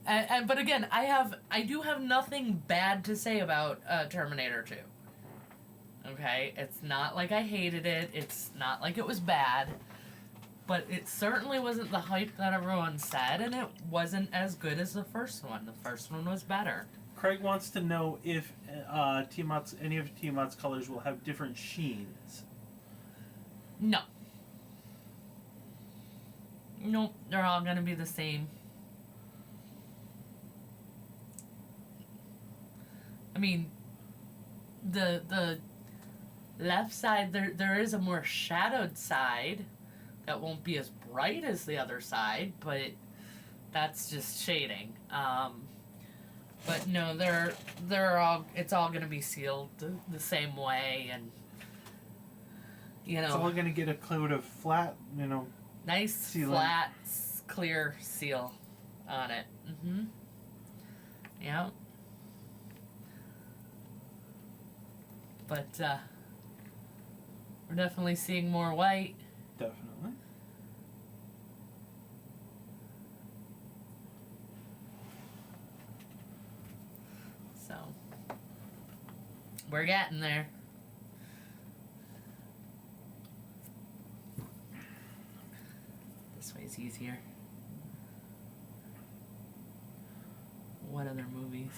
but again, I do have nothing bad to say about Terminator 2. Okay, it's not like I hated it. It's not like it was bad, but it certainly wasn't the hype that everyone said, and it wasn't as good as the first one. The first one was better. Craig wants to know if any of Tiamat's colors will have different sheens. No. Nope, they're all gonna be the same. I mean, the left side, there is a more shadowed side that won't be as bright as the other side, but that's just shading. But no, it's all gonna be sealed the same way, and it's all gonna get a coat of flat, nice sealant. flat clear seal on it. Yeah. But we're definitely seeing more white. Definitely. So we're getting there. This way's easier. What other movies?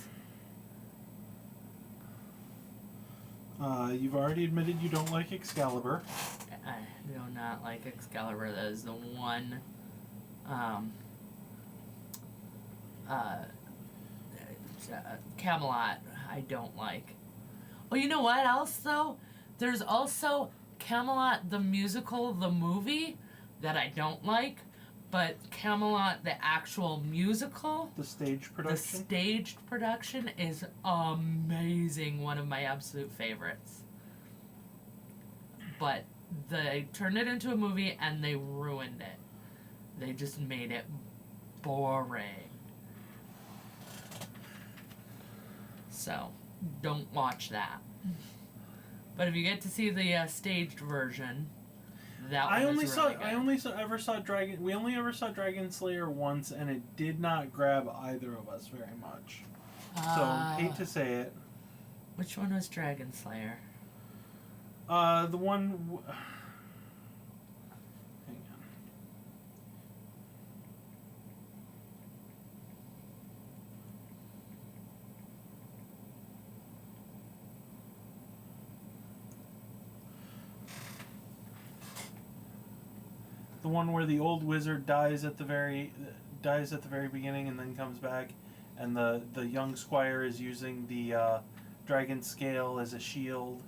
You've already admitted you don't like Excalibur. I do not like Excalibur. That is the one Camelot I don't like. Oh, you know what else though? There's also Camelot the musical, the movie, that I don't like, but Camelot the actual musical, The stage production. the staged production is amazing. One of my absolute favorites. But they turned it into a movie and they ruined it. They just made it boring. So, don't watch that. But if you get to see the staged version, that one is really good. We only ever saw Dragon Slayer once, and it did not grab either of us very much. So hate to say it. Which one was Dragon Slayer? The one. Hang on. The one where the old wizard dies at the very beginning and then comes back, and the young squire is using the dragon scale as a shield.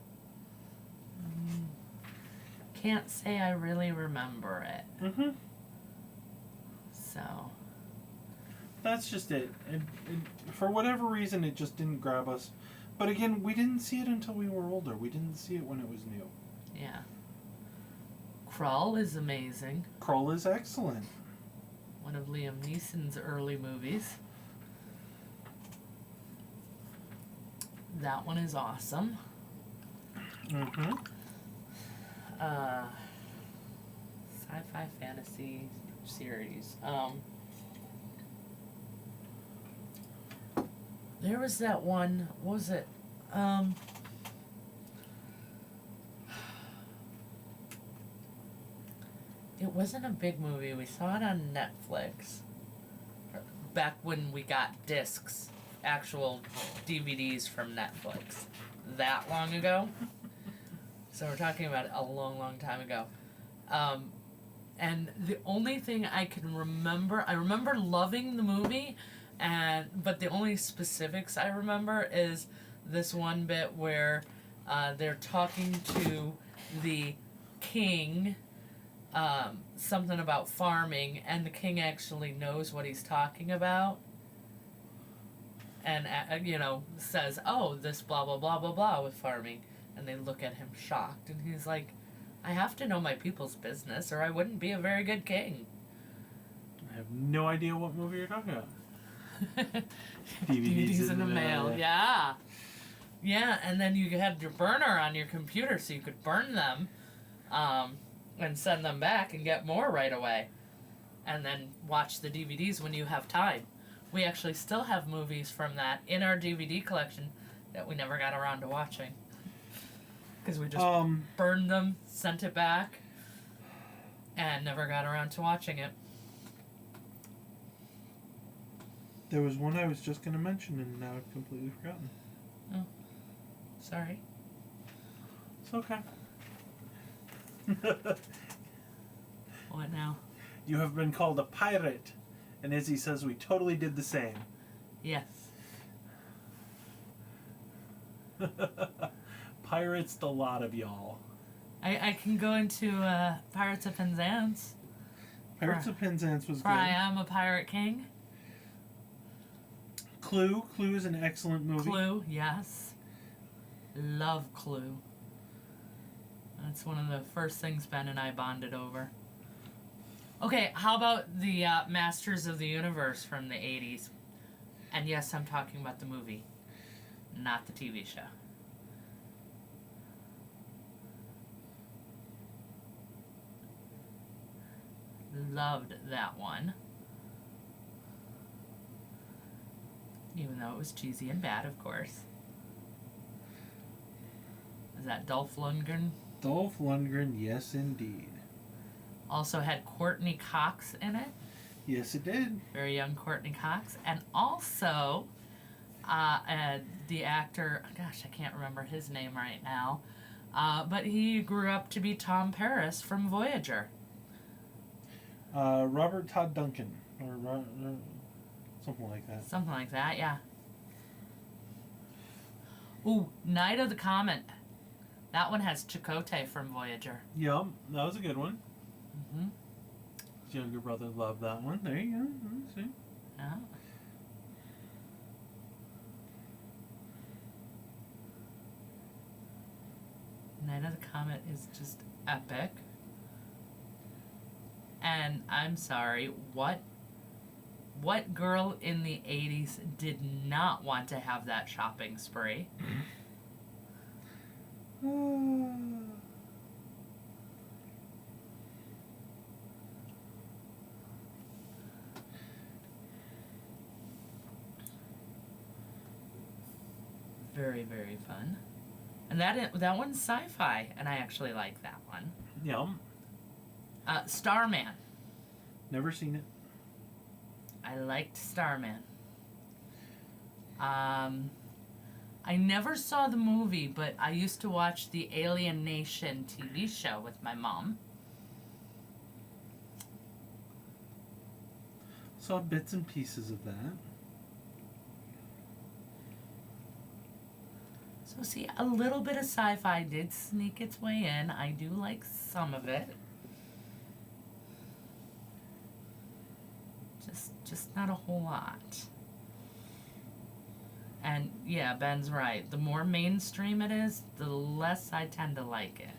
Can't say I really remember it. Mm-hmm. So. That's just it. For whatever reason, it just didn't grab us. But again, we didn't see it until we were older. We didn't see it when it was new. Yeah. Krull is amazing. Krull is excellent. One of Liam Neeson's early movies. That one is awesome. Mm-hmm. Sci-fi fantasy series. There was that one. What was it? It wasn't a big movie. We saw it on Netflix. Back when we got discs, actual DVDs from Netflix. That long ago. So we're talking about it a long, long time ago. And the only thing I can remember, I remember loving the movie, but the only specifics I remember is this one bit where they're talking to the king, something about farming, and the king actually knows what he's talking about. And, says, oh, this blah, blah, blah, blah, blah with farming. And they look at him shocked, and he's like, I have to know my people's business, or I wouldn't be a very good king. I have no idea what movie you're talking about. DVDs in the mail, yeah. Yeah, and then you had your burner on your computer so you could burn them and send them back and get more right away. And then watch the DVDs when you have time. We actually still have movies from that in our DVD collection that we never got around to watching. Because we just burned them, sent it back, and never got around to watching it. There was one I was just going to mention, and now I've completely forgotten. Oh, sorry. It's okay. What now? You have been called a pirate, and Izzy says we totally did the same. Yes. Pirates, the lot of y'all. I can go into Pirates of Penzance. Pirates of Penzance was good. I am a pirate king. Clue. Clue is an excellent movie. Clue, yes. Love Clue. That's one of the first things Ben and I bonded over. Okay, how about the Masters of the Universe from the 80s? And yes, I'm talking about the movie, not the TV show. Loved that one. Even though it was cheesy and bad, of course. Is that Dolph Lundgren? Dolph Lundgren, yes indeed. Also had Courtney Cox in it. Yes, it did. Very young Courtney Cox. And also, the actor, gosh, I can't remember his name right now, but he grew up to be Tom Paris from Voyager. Robert Todd Duncan, or something like that. Something like that, yeah. Ooh, Night of the Comet. That one has Chakotay from Voyager. Yep, that was a good one. Mm-hmm. His younger brother loved that one. There you go. See? Yeah. Night of the Comet is just epic. And I'm sorry, what girl in the 80s did not want to have that shopping spree? Very, very fun. And that one's sci-fi, and I actually like that one. Yeah. Starman. Never seen it. I liked Starman. I never saw the movie, but I used to watch the Alien Nation TV show with my mom. Saw bits and pieces of that. So see, a little bit of sci-fi did sneak its way in. I do like some of it. Just not a whole lot. And yeah, Ben's right. The more mainstream it is, the less I tend to like it.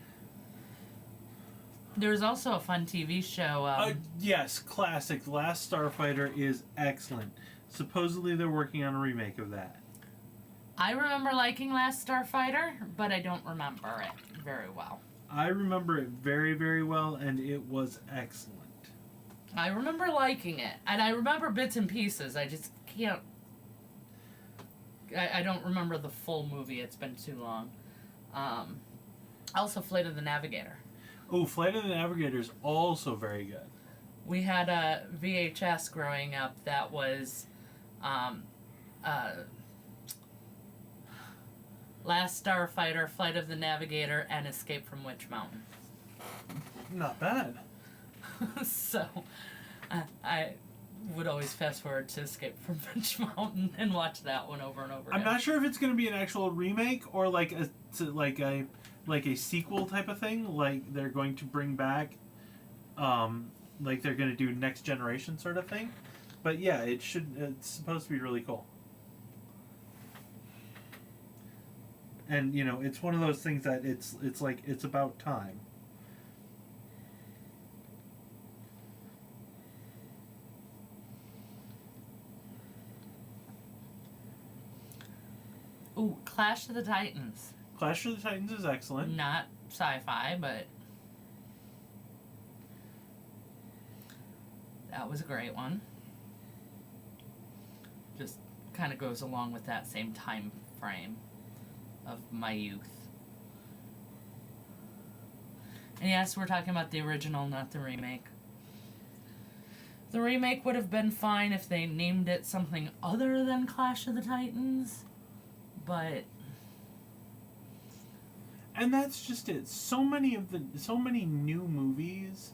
There's also a fun TV show. Yes, classic. Last Starfighter is excellent. Supposedly they're working on a remake of that. I remember liking Last Starfighter, but I don't remember it very well. I remember it very, very well, and it was excellent. I remember liking it, and I remember bits and pieces. I just can't... I don't remember the full movie. It's been too long. Also, Flight of the Navigator. Oh, Flight of the Navigator is also very good. We had a VHS growing up that was Last Starfighter, Flight of the Navigator, and Escape from Witch Mountain. Not bad. So, I would always fast forward to Escape from Witch Mountain and watch that one over and over again. I'm not sure if it's going to be an actual remake or like a sequel type of thing. Like they're going to bring back, like they're going to do next generation sort of thing. But yeah, it's supposed to be really cool. And you know, it's one of those things that it's like it's about time. Ooh, Clash of the Titans. Clash of the Titans is excellent. Not sci-fi, but that was a great one. Just kind of goes along with that same time frame of my youth. And yes, we're talking about the original, not the remake. The remake would have been fine if they named it something other than Clash of the Titans, but... And that's just it. So many new movies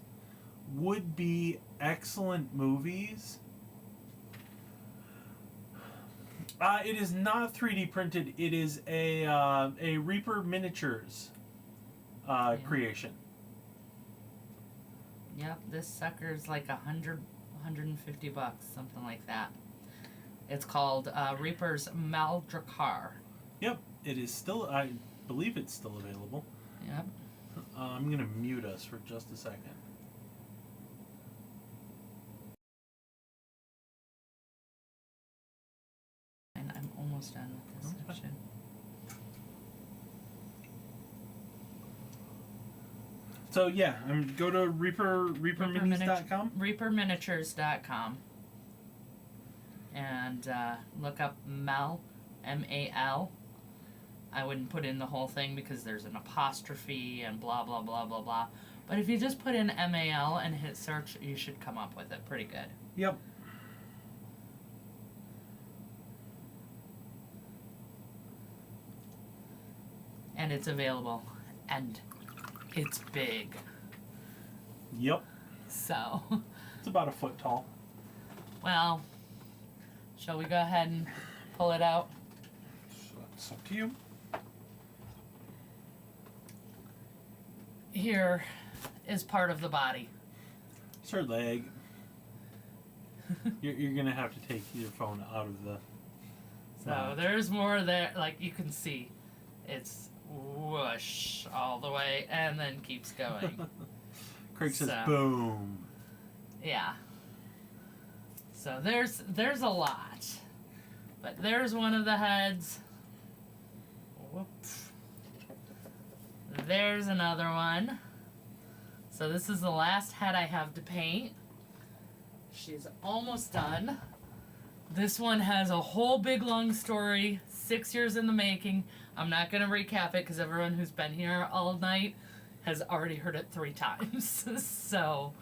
would be excellent movies. It is not 3D printed. It is a Reaper Miniatures creation. Yep, this sucker's like $150, something like that. It's called Reaper's Maldrakkar. Yep, it is still. I believe it's still available. Yep. I'm gonna mute us for just a second. And I'm almost done with this Okay. section. So yeah, go to reaperminis.com. ReaperMiniatures.com. And look up Mal, M-A-L. I wouldn't put in the whole thing because there's an apostrophe and blah, blah, blah, blah, blah. But if you just put in M-A-L and hit search, you should come up with it pretty good. Yep. And it's available. And it's big. Yep. So, It's about a foot tall. well, shall we go ahead and pull it out? So it's up to you. Here is part of the body. It's her leg. You're gonna have to take your phone out of the. So there's more there, like you can see. It's whoosh all the way and then keeps going. Craig says, So. "Boom." Yeah. So there's a lot. But there's one of the heads. Whoops. There's another one. So this is the last head I have to paint. She's almost done. This one has a whole big long story, 6 years in the making. I'm not going to recap it because everyone who's been here all night has already heard it 3 times. So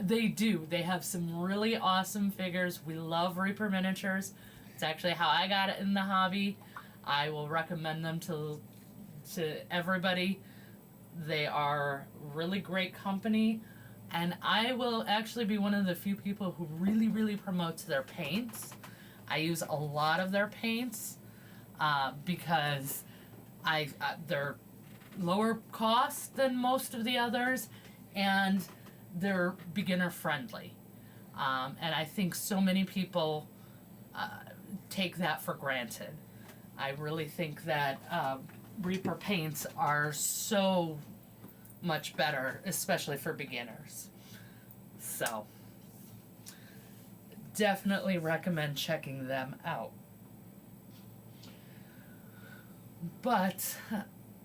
they have some really awesome figures. We love Reaper Miniatures. It's actually how I got it in the hobby. I will recommend them to everybody. They are really great company, and I will actually be one of the few people who really, really promotes their paints. I use a lot of their paints because they're lower cost than most of the others, and they're beginner friendly. And I think so many people take that for granted. I really think that Reaper paints are so much better, especially for beginners. So, definitely recommend checking them out. But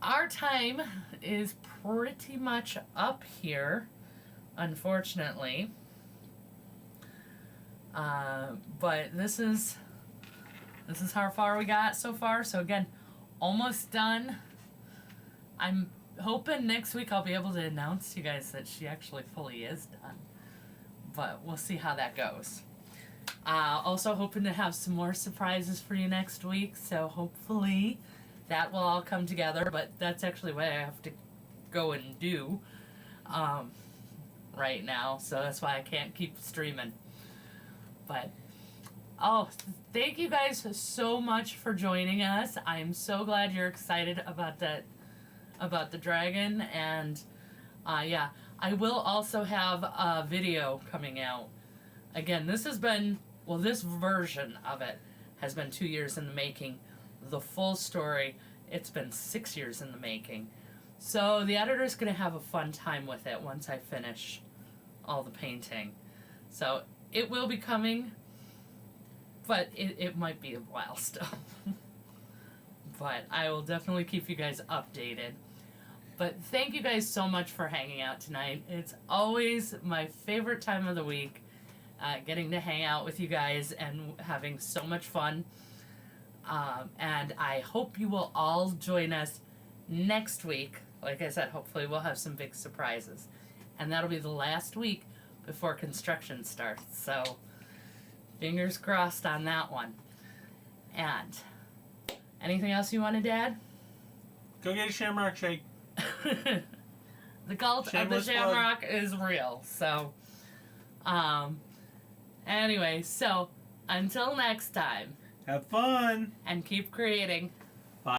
our time is pretty much up here, unfortunately. But this is how far we got so far. So again, almost done. I'm hoping next week I'll be able to announce to you guys that she actually fully is done. But we'll see how that goes. Also hoping to have some more surprises for you next week. So hopefully that will all come together. But that's actually what I have to go and do right now. So that's why I can't keep streaming. But thank you guys so much for joining us. I'm so glad you're excited about the dragon, and yeah, I will also have a video coming out. Again, this version of it has been 2 years in the making. The full story, it's been 6 years in the making. So the editor's gonna have a fun time with it once I finish all the painting. So it will be coming, but it might be a while still. But I will definitely keep you guys updated. But thank you guys so much for hanging out tonight. It's always my favorite time of the week, getting to hang out with you guys and having so much fun. And I hope you will all join us next week. Like I said, hopefully we'll have some big surprises. And that'll be the last week before construction starts. So fingers crossed on that one. And anything else you wanted to add? Go get a Shamrock Shake. The cult Shameless of the Shamrock is real. So, anyway, so until next time. Have fun. And keep creating.